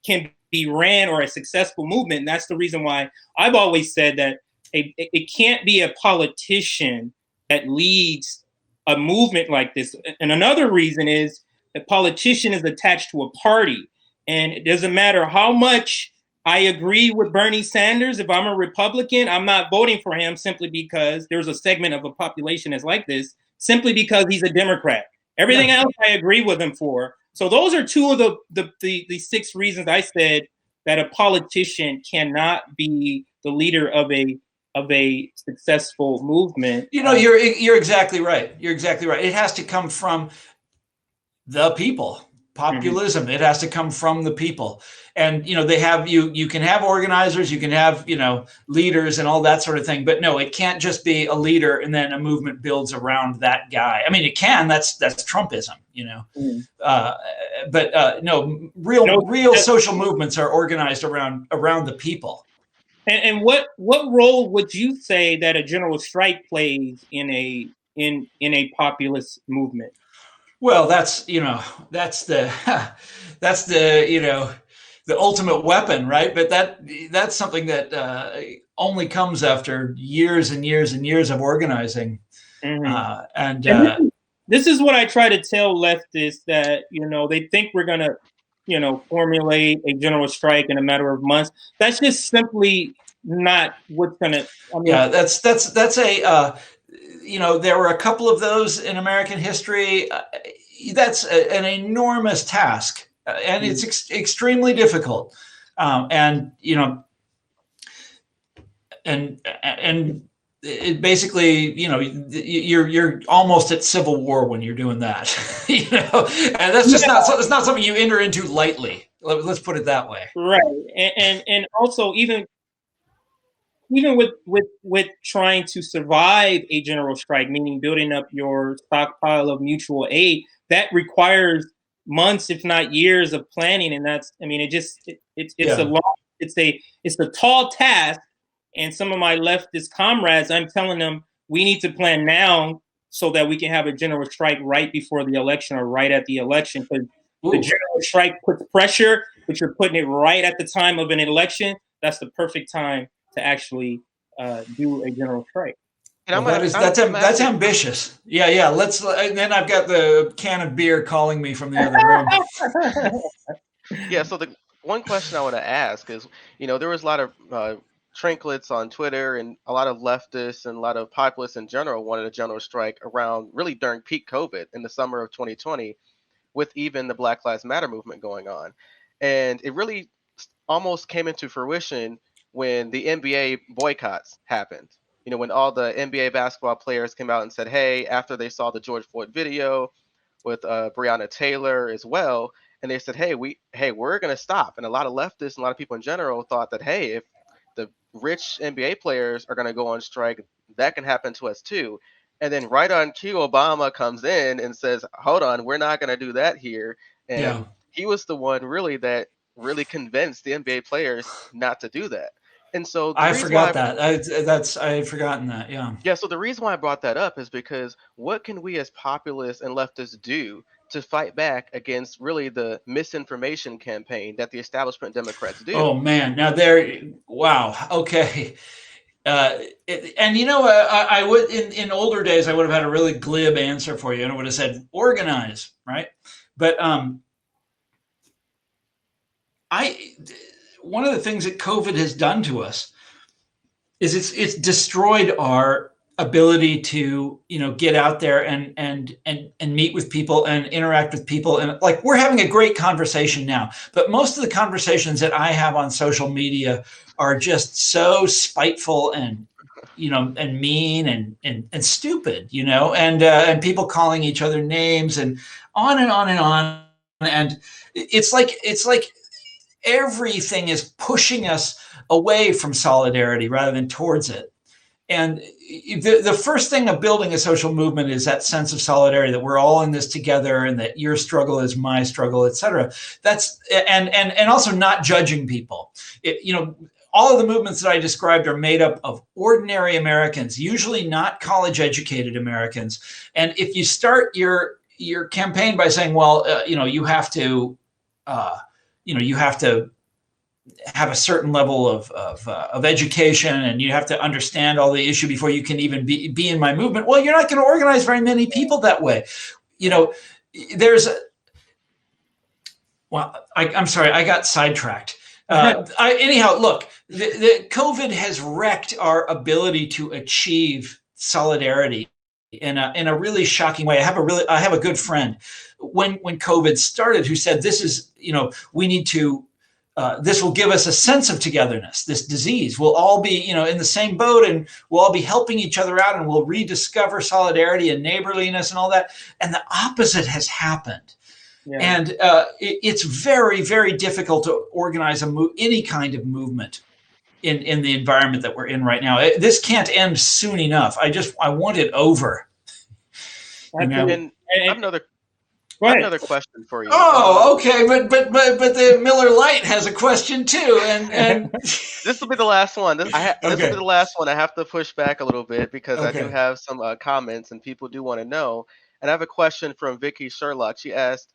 can be ran, or a successful movement. And that's the reason why I've always said that it can't be a politician that leads a movement like this. And another reason is a politician is attached to a party. And it doesn't matter how much I agree with Bernie Sanders. If I'm a Republican, I'm not voting for him simply because there's a segment of a population that's like this, simply because he's a Democrat. Everything else I agree with him for. So those are 2 of the 6 reasons I said that a politician cannot be the leader of a successful movement. You're exactly right. You're exactly right. It has to come from the people. Populism. It has to come from the people. And, they have, you can have organizers, you can have, leaders and all that sort of thing. But no, it can't just be a leader and then a movement builds around that guy. I mean, it can, that's Trumpism, real social movements are organized around the people. And what role would you say that a general strike plays in a populist movement? Well, that's the the ultimate weapon, right? But that's something that only comes after years and years and years of organizing. This is what I try to tell leftists, that they think we're gonna formulate a general strike in a matter of months. That's just simply not what's gonna. That's a. There were a couple of those in American history. That's an enormous task, and it's extremely difficult. And it basically, you're almost at civil war when you're doing that. And that's just it's not something you enter into lightly. Let's put it that way. Right, and also even with trying to survive a general strike, meaning building up your stockpile of mutual aid, that requires months, if not years, of planning. And it's a tall task. And some of my leftist comrades, I'm telling them, we need to plan now so that we can have a general strike right before the election or right at the election. Because the general strike puts pressure, but you're putting it right at the time of an election. That's the perfect time to actually do a general strike. That's ambitious. Yeah. Let's. And then I've got the can of beer calling me from the other room. Yeah. So the one question I want to ask is, there was a lot of trinklets on Twitter, and a lot of leftists and a lot of populists in general wanted a general strike around really during peak COVID in the summer of 2020, with even the Black Lives Matter movement going on, and it really almost came into fruition when the NBA boycotts happened. You know, when all the NBA basketball players came out and said, hey, after they saw the George Floyd video with Breonna Taylor as well, and they said, hey, we're going to stop. And a lot of leftists and a lot of people in general thought that, hey, if the rich NBA players are going to go on strike, that can happen to us too. And then right on cue, Obama comes in and says, hold on, we're not going to do that here. And he was the one really that really convinced the NBA players not to do that. And so I forgot that. I had forgotten that. Yeah. Yeah. So the reason why I brought that up is because what can we as populists and leftists do to fight back against really the misinformation campaign that the establishment Democrats do? Oh man, now wow. Okay. And you know, I would in older days I would have had a really glib answer for you, and I would have said organize, right? But one of the things that COVID has done to us is it's destroyed our ability to, you know, get out there and meet with people and interact with people. And like, we're having a great conversation now, but most of the conversations that I have on social media are just so spiteful and, you know, and mean and stupid, you know, and people calling each other names and on and on and on. And it's like everything is pushing us away from solidarity rather than towards it. And the first thing of building a social movement is that sense of solidarity, that we're all in this together and that your struggle is my struggle, et cetera. That's, and also not judging people. You know, all of the movements that I described are made up of ordinary Americans, usually not college educated Americans. And if you start your campaign by saying, well, you know, you have to have a certain level of education, and you have to understand all the issue before you can even be in my movement. Well, you're not going to organize very many people that way. You know, I'm sorry, I got sidetracked. Anyhow, look, the COVID has wrecked our ability to achieve solidarity in a really shocking way. I have a good friend when COVID started who said, this is, you know, we need to, this will give us a sense of togetherness. This disease, we'll all be, you know, in the same boat, and we'll all be helping each other out, and we'll rediscover solidarity and neighborliness and all that. And the opposite has happened. Yeah. And it's very, very difficult to organize any kind of movement in the environment that we're in right now. This can't end soon enough. I want it over. You know? And I have another question for you. Oh, okay, but the Miller Lite has a question too, and this will be the last one. This will be the last one. I have to push back a little bit because I do have some comments and people do want to know. And I have a question from Vicky Sherlock. She asked,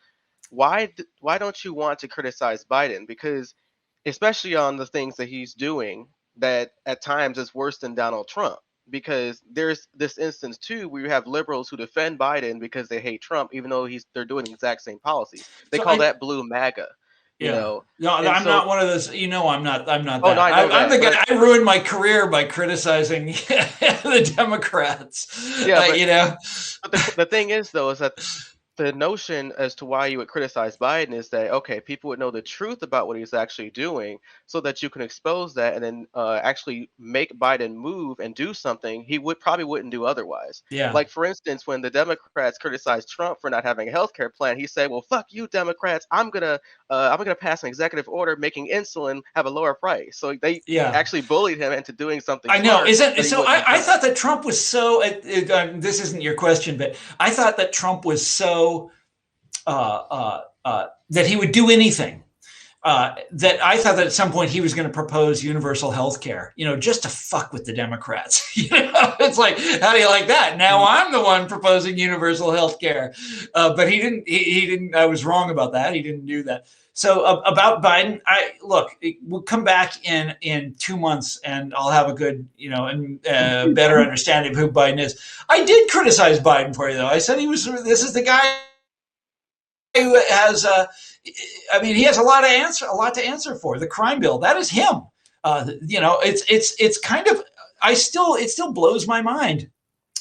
why don't you want to criticize Biden? Because especially on the things that he's doing that at times is worse than Donald Trump. Because there's this instance too where you have liberals who defend Biden because they hate Trump, even though they're doing the exact same policies. They call that blue MAGA. You know? No, I'm not one of those. You know, I'm not that. No, I'm the guy. I ruined my career by criticizing the Democrats. Yeah, you know. But the thing is, though, is that the notion as to why you would criticize Biden is that, okay, people would know the truth about what he's actually doing so that you can expose that and then actually make Biden move and do something he probably wouldn't do otherwise. Yeah. Like, for instance, when the Democrats criticized Trump for not having a healthcare plan, he said, well, fuck you, Democrats. I'm gonna pass an executive order making insulin have a lower price. So they actually bullied him into doing something. I know. I thought that Trump was so, this isn't your question, but I thought that Trump was so that he would do anything. That I thought that at some point he was going to propose universal health care, you know, just to fuck with the Democrats. You know, it's like, how do you like that? Now I'm the one proposing universal health care. But he didn't, I was wrong about that. He didn't do that. So about Biden, we'll come back in 2 months and I'll have a good, you know, and better understanding of who Biden is. I did criticize Biden for you, though. I said this is the guy who has, he has a lot to answer for. The crime bill, that is him. You know, it's kind of, it still blows my mind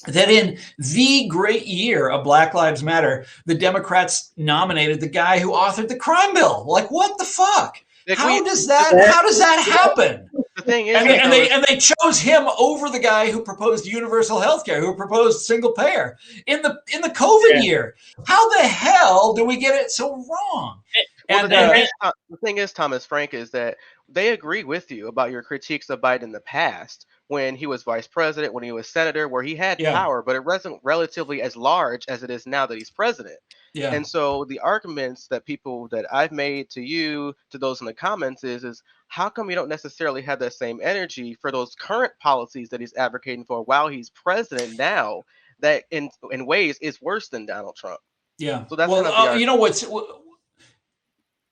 that in the great year of Black Lives Matter, the Democrats nominated the guy who authored the crime bill. Like, what the fuck? Like how does that happen? The thing is, and they chose him over the guy who proposed universal health care, who proposed single payer in the COVID year. How the hell do we get it so wrong? Well, the thing is, Thomas Frank, is that they agree with you about your critiques of Biden in the past, when he was vice president, when he was senator, where he had power, but it wasn't relatively as large as it is now that he's president. Yeah. And so the arguments that I've made to you, to those in the comments, is how come you don't necessarily have that same energy for those current policies that he's advocating for while he's president now, that in ways is worse than Donald Trump? Yeah. So that's you know what's.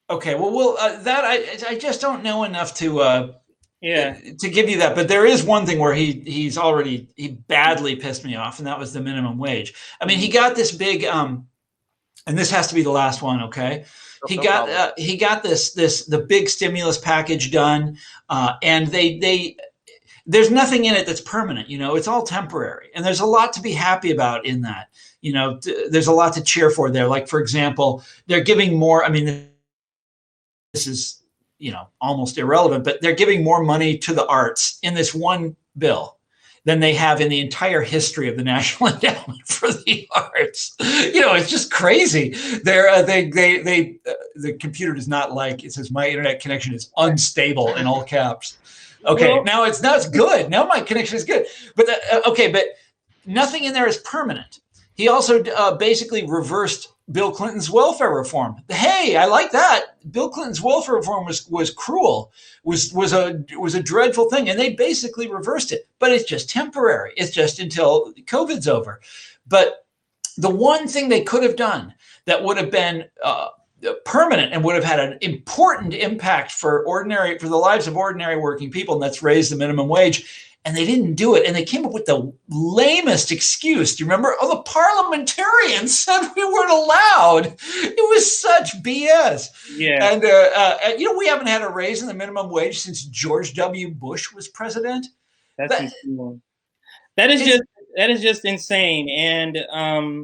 Okay, well, that I just don't know enough to give you that. But there is one thing where he badly pissed me off, and that was the minimum wage. I mean, he got this big, and this has to be the last one. Okay, he got the big stimulus package done, and there's nothing in it that's permanent. You know, it's all temporary, and there's a lot to be happy about in that. You know, there's a lot to cheer for there. Like, for example, they're giving more. I mean, this is, almost irrelevant, but they're giving more money to the arts in this one bill than they have in the entire history of the National Endowment for the Arts. It's just crazy. The computer does not like, it says my internet connection is unstable in all caps. Okay, now it's good. Now my connection is good. But but nothing in there is permanent. He also basically reversed Bill Clinton's welfare reform. Hey, I like that. Bill Clinton's welfare reform was cruel, was a dreadful thing, and they basically reversed it. But it's just temporary. It's just until COVID's over. But the one thing they could have done that would have been permanent and would have had an important impact for the lives of ordinary working people, and that's raise the minimum wage. And they didn't do it. And they came up with the lamest excuse. Do you remember? Oh, the parliamentarians said we weren't allowed. It was such BS. Yeah. And, we haven't had a raise in the minimum wage since George W. Bush was president. That is just insane. And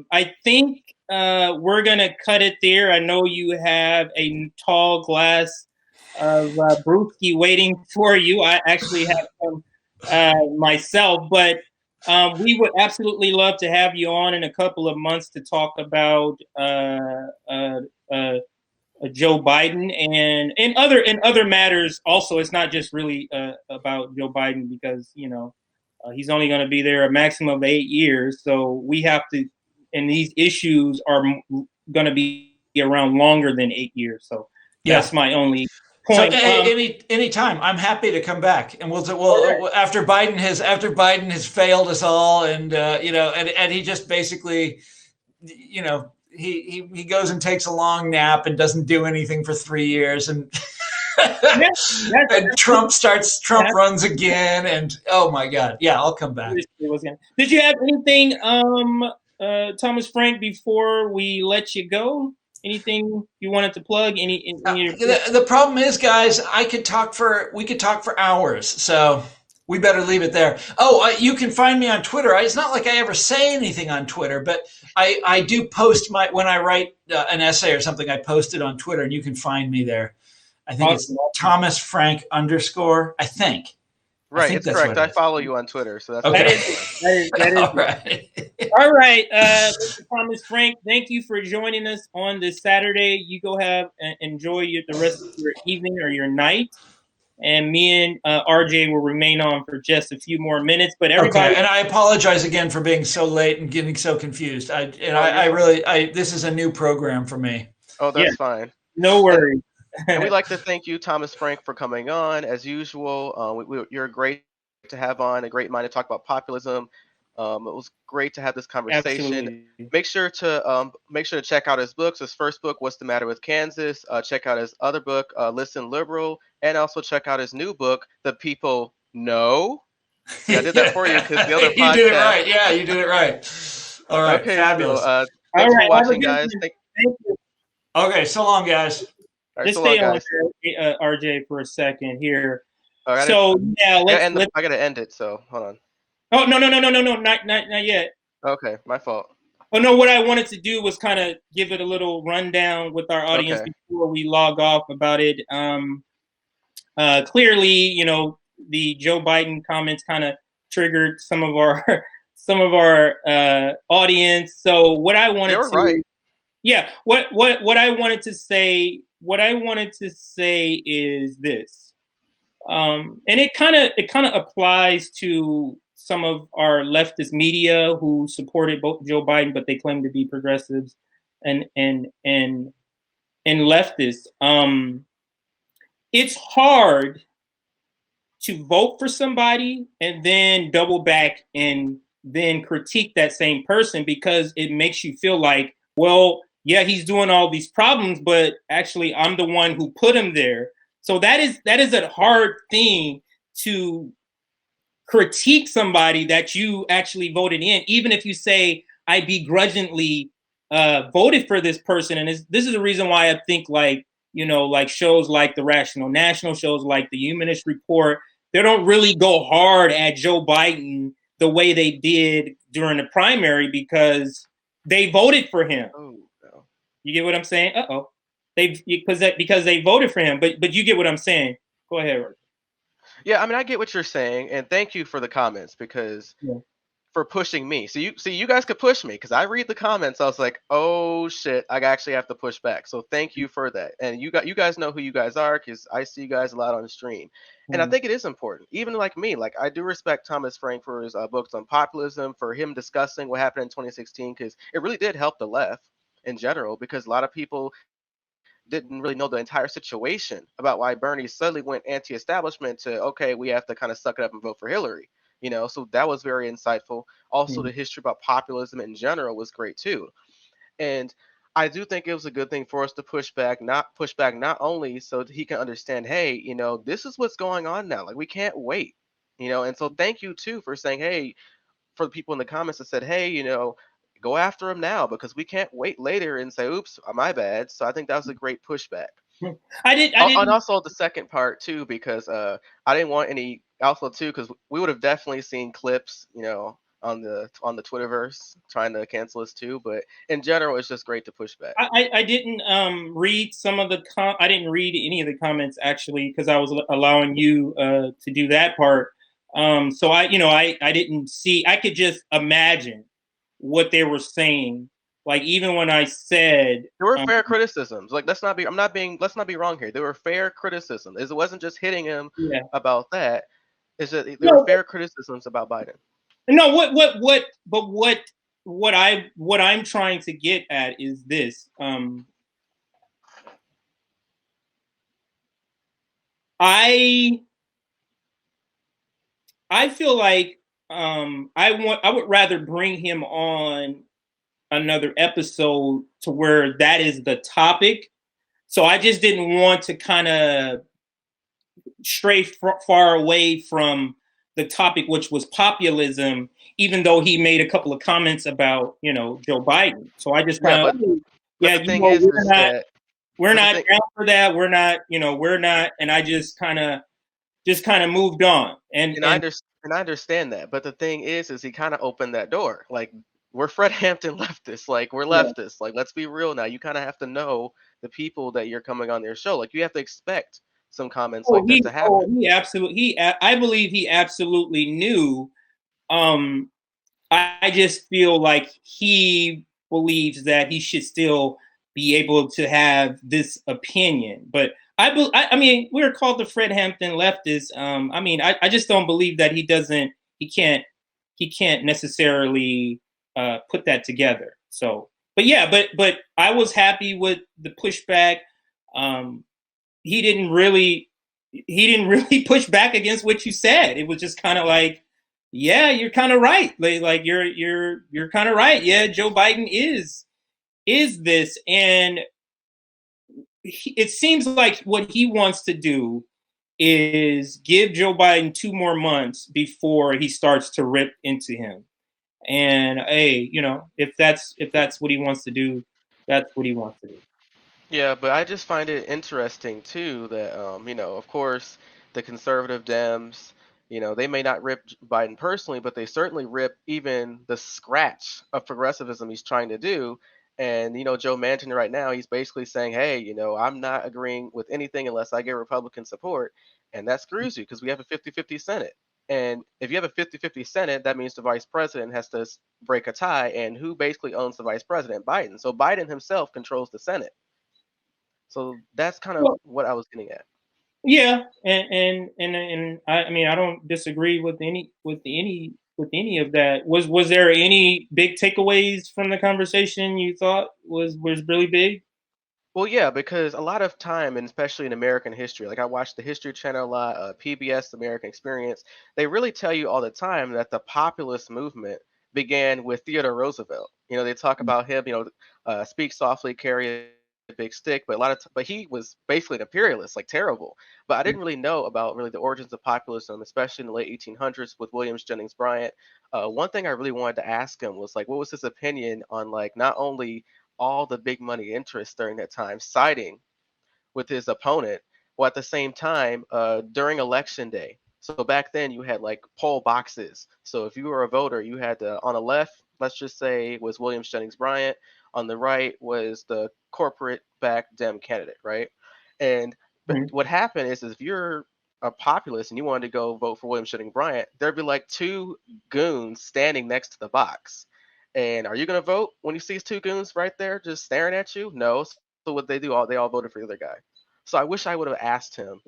I think we're going to cut it there. I know you have a tall glass of brewski waiting for you. I actually have some myself, but we would absolutely love to have you on in a couple of months to talk about Joe Biden and other matters. Also, it's not just really about Joe Biden, because he's only going to be there a maximum of 8 years. So we have to, and these issues are going to be around longer than 8 years. So that's my only point. So any time, I'm happy to come back, and we'll after Biden has failed us all, and and he just basically, he goes and takes a long nap and doesn't do anything for 3 years, and and Trump runs again, and oh my God, I'll come back. Did you have anything, Thomas Frank, before we let you go? Anything you wanted to plug? The problem is, guys, we could talk for hours, so we better leave it there. You can find me on Twitter. It's not like I ever say anything on Twitter, but I do post when I write an essay or something, I post it on Twitter, and you can find me there. I think it's Thomas Frank _, I think. Right, it's correct. I follow you on Twitter, so that's okay. That is all right. All right, Mr. Thomas Frank, thank you for joining us on this Saturday. You go enjoy the rest of your evening or your night, and me and RJ will remain on for just a few more minutes. But everybody, and I apologize again for being so late and getting so confused. This is a new program for me. Oh, that's fine. No worries. And we'd like to thank you, Thomas Frank, for coming on. As usual, you're great to have on, a great mind to talk about populism. It was great to have this conversation. Absolutely. Make sure to check out his books. His first book, What's the Matter with Kansas? Check out his other book, Listen Liberal, and also check out his new book, The People Know. I did that for you because the other podcast. You did it right. Yeah, you did it right. All right, okay, fabulous. So, thanks for watching, guys. Thank you. Okay, so long, guys. Just stay on there, RJ, for a second here. All right, so I gotta end it. So hold on. Oh no, not yet. Okay, my fault. Oh no, what I wanted to do was kind of give it a little rundown with our audience before we log off about it. Clearly, you know, the Joe Biden comments kind of triggered some of our audience. So what I wanted You're right. Yeah, what I wanted to say is this. And it kind of applies to some of our leftist media who supported both Joe Biden, but they claim to be progressives and leftists. It's hard to vote for somebody and then double back and then critique that same person, because it makes you feel like, well, yeah, he's doing all these problems, but actually I'm the one who put him there. So that is a hard thing to critique somebody that you actually voted in, even if you say I begrudgingly voted for this person. And this is the reason why I think, like, you know, like shows like the Rational National, shows like the Humanist Report, they don't really go hard at Joe Biden the way they did during the primary, because they voted for him. Oh, no. You get what I'm saying? Because they voted for him. But you get what I'm saying. Go ahead, Rick. Yeah, I mean, I get what you're saying, and thank you for the comments, because for pushing me. So you guys could push me, because I read the comments. I was like, oh shit, I actually have to push back. So thank you for that. And you guys know who you guys are, because I see you guys a lot on the stream, and I think it is important. Even like me, like I do respect Thomas Frank for his books on populism, for him discussing what happened in 2016, because it really did help the left in general, because a lot of people didn't really know the entire situation about why Bernie suddenly went anti-establishment to, okay, we have to kind of suck it up and vote for Hillary. You know, so that was very insightful. Also, the history about populism in general was great too. And I do think it was a good thing for us to push back not only so that he can understand, hey, you know, this is what's going on now. Like we can't wait. You know, and so thank you too for saying, hey, for the people in the comments that said, hey, you know, go after him now, because we can't wait later and say, oops, my bad. So I think that was a great pushback. I didn't. And also the second part too, because I didn't want any, also too, because we would have definitely seen clips, you know, on the Twitterverse trying to cancel us too. But in general, it's just great to push back. I didn't read some of the I didn't read any of the comments, actually, because I was allowing you to do that part. So I didn't see. I could just imagine what they were saying. Like, even when I said There were fair criticisms. Like, let's not be wrong here. There were fair criticisms. It wasn't just hitting him about that. It's that there were fair criticisms about Biden. No, what I'm trying to get at is this. I feel like I would rather bring him on another episode to where that is the topic. So I just didn't want to kind of stray far away from the topic, which was populism, even though he made a couple of comments about, you know, Joe Biden. So I just kind of, the thing is we're not down for that. We're not, and I just kind of moved on. And I understand that, but the thing is he kind of opened that door. Like, we're Fred Hampton leftists. Like, we're leftists. Like, let's be real now. You kind of have to know the people that you're coming on their show. Like, you have to expect some comments like that to happen. I believe he absolutely knew. I just feel like he believes that he should still be able to have this opinion. But I mean, we're called the Fred Hampton leftists. I mean, I just don't believe that he can't necessarily put that together. So, but yeah, but I was happy with the pushback. He didn't really push back against what you said. It was just kind of like, yeah, you're kind of right. Like you're kind of right. Yeah, Joe Biden is this, and it seems like what he wants to do is give Joe Biden 2 more months before he starts to rip into him. And hey, you know, if that's what he wants to do, that's what he wants to do. Yeah, but I just find it interesting too that you know, of course, the conservative Dems, you know, they may not rip Biden personally, but they certainly rip even the scratch of progressivism he's trying to do. And Joe Manchin right now, he's basically saying, hey, I'm not agreeing with anything unless I get Republican support, and that screws you because we have a 50-50 Senate. And if you have a 50-50 Senate, that means the vice president has to break a tie. And who basically owns the vice president? Biden. So Biden himself controls the Senate. So that's kind of what I was getting at. Yeah, and I mean I don't disagree with any of that. Was there any big takeaways from the conversation you thought was really big? Well, yeah, because a lot of time, and especially in American history, like I watch the History Channel a lot, PBS, American Experience, they really tell you all the time that the populist movement began with Theodore Roosevelt. They talk about him, speak softly, carry a big stick, but but he was basically an imperialist, like terrible. But I didn't really know about really the origins of populism, especially in the late 1800s with Williams Jennings Bryant. One thing I really wanted to ask him was like, what was his opinion on like not only all the big money interests during that time siding with his opponent, while at the same time during election day. So back then you had like poll boxes. So if you were a voter, you had to, on the left, let's just say was Williams Jennings Bryant. On the right was the corporate backed Dem candidate, right? And what happened is if you're a populist and you wanted to go vote for Williams Jennings Bryant, there'd be like two goons standing next to the box. And are you going to vote when you see two goons right there just staring at you? No. So what they do, they all voted for the other guy. So I wish I would have asked him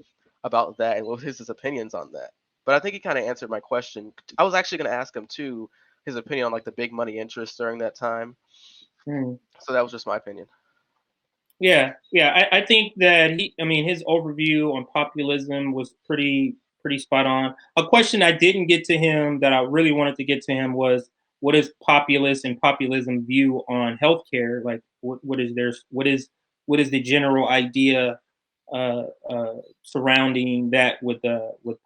about that and what his opinions on that. But I think he kind of answered my question. I was actually going to ask him too his opinion on like the big money interests during that time. So that was just my opinion. Yeah, I think that his overview on populism was pretty spot on. A question I didn't get to him that I really wanted to get to him was what is populist and populism view on healthcare? Like, what is the general idea surrounding that with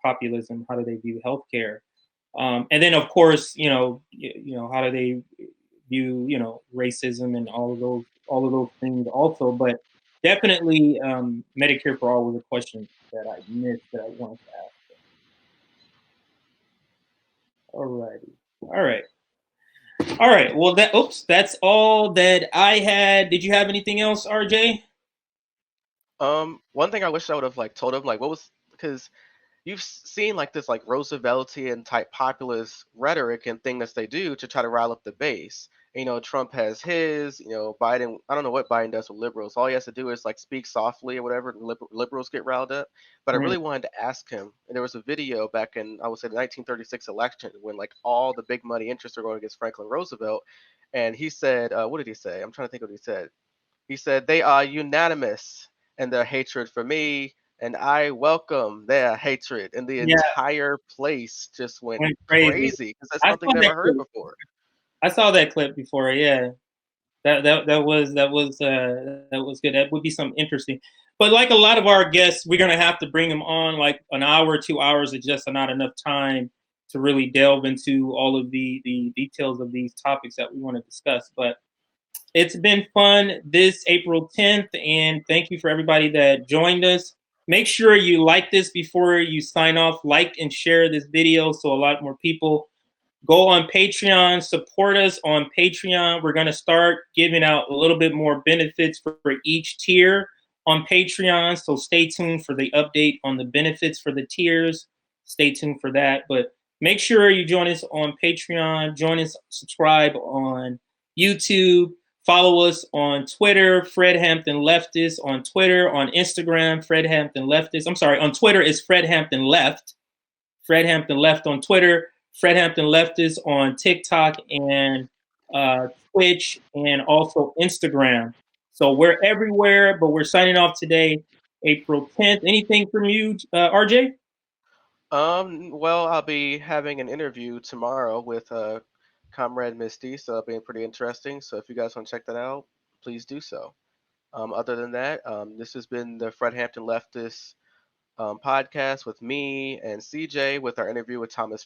populism? How do they view healthcare? And then, of course, how do they view racism and all of those things also. But definitely, Medicare for all was a question that I missed that I wanted to ask. All right. Well, that's all that I had. Did you have anything else, RJ? One thing I wish I would have like told him like what was because you've seen like this like Rooseveltian type populist rhetoric and thing that they do to try to rile up the base. Trump has his, Biden, I don't know what Biden does with liberals. All he has to do is like speak softly or whatever, and liberals get riled up. But I really wanted to ask him, and there was a video back in, I would say, the 1936 election when like all the big money interests are going against Franklin Roosevelt. And he said, what did he say? I'm trying to think what he said. He said, they are unanimous in their hatred for me, and I welcome their hatred. And the entire place just went crazy because that's something never heard before. I saw that clip before. Yeah, that was good. That would be something interesting. But like a lot of our guests, we're gonna have to bring them on. Like an hour, 2 hours is just not enough time to really delve into all of the details of these topics that we want to discuss. But it's been fun this April 10th, and thank you for everybody that joined us. Make sure you like this before you sign off. Like and share this video so a lot more people go on Patreon, support us on Patreon. We're going to start giving out a little bit more benefits for each tier on Patreon. So stay tuned for the update on the benefits for the tiers. Stay tuned for that. But make sure you join us on Patreon. Join us, subscribe on YouTube. Follow us on Twitter, Fred Hampton Leftist on Twitter, on Instagram, Fred Hampton Leftist. I'm sorry, on Twitter is Fred Hampton Left. Fred Hampton Left on Twitter, Fred Hampton Leftist on TikTok and Twitch, and also Instagram. So we're everywhere, but we're signing off today, April 10th. Anything from you, RJ? Well, I'll be having an interview tomorrow with Comrade Misty, so it'll be pretty interesting. So if you guys want to check that out, please do so. Other than that, this has been the Fred Hampton Leftist podcast with me and CJ with our interview with Thomas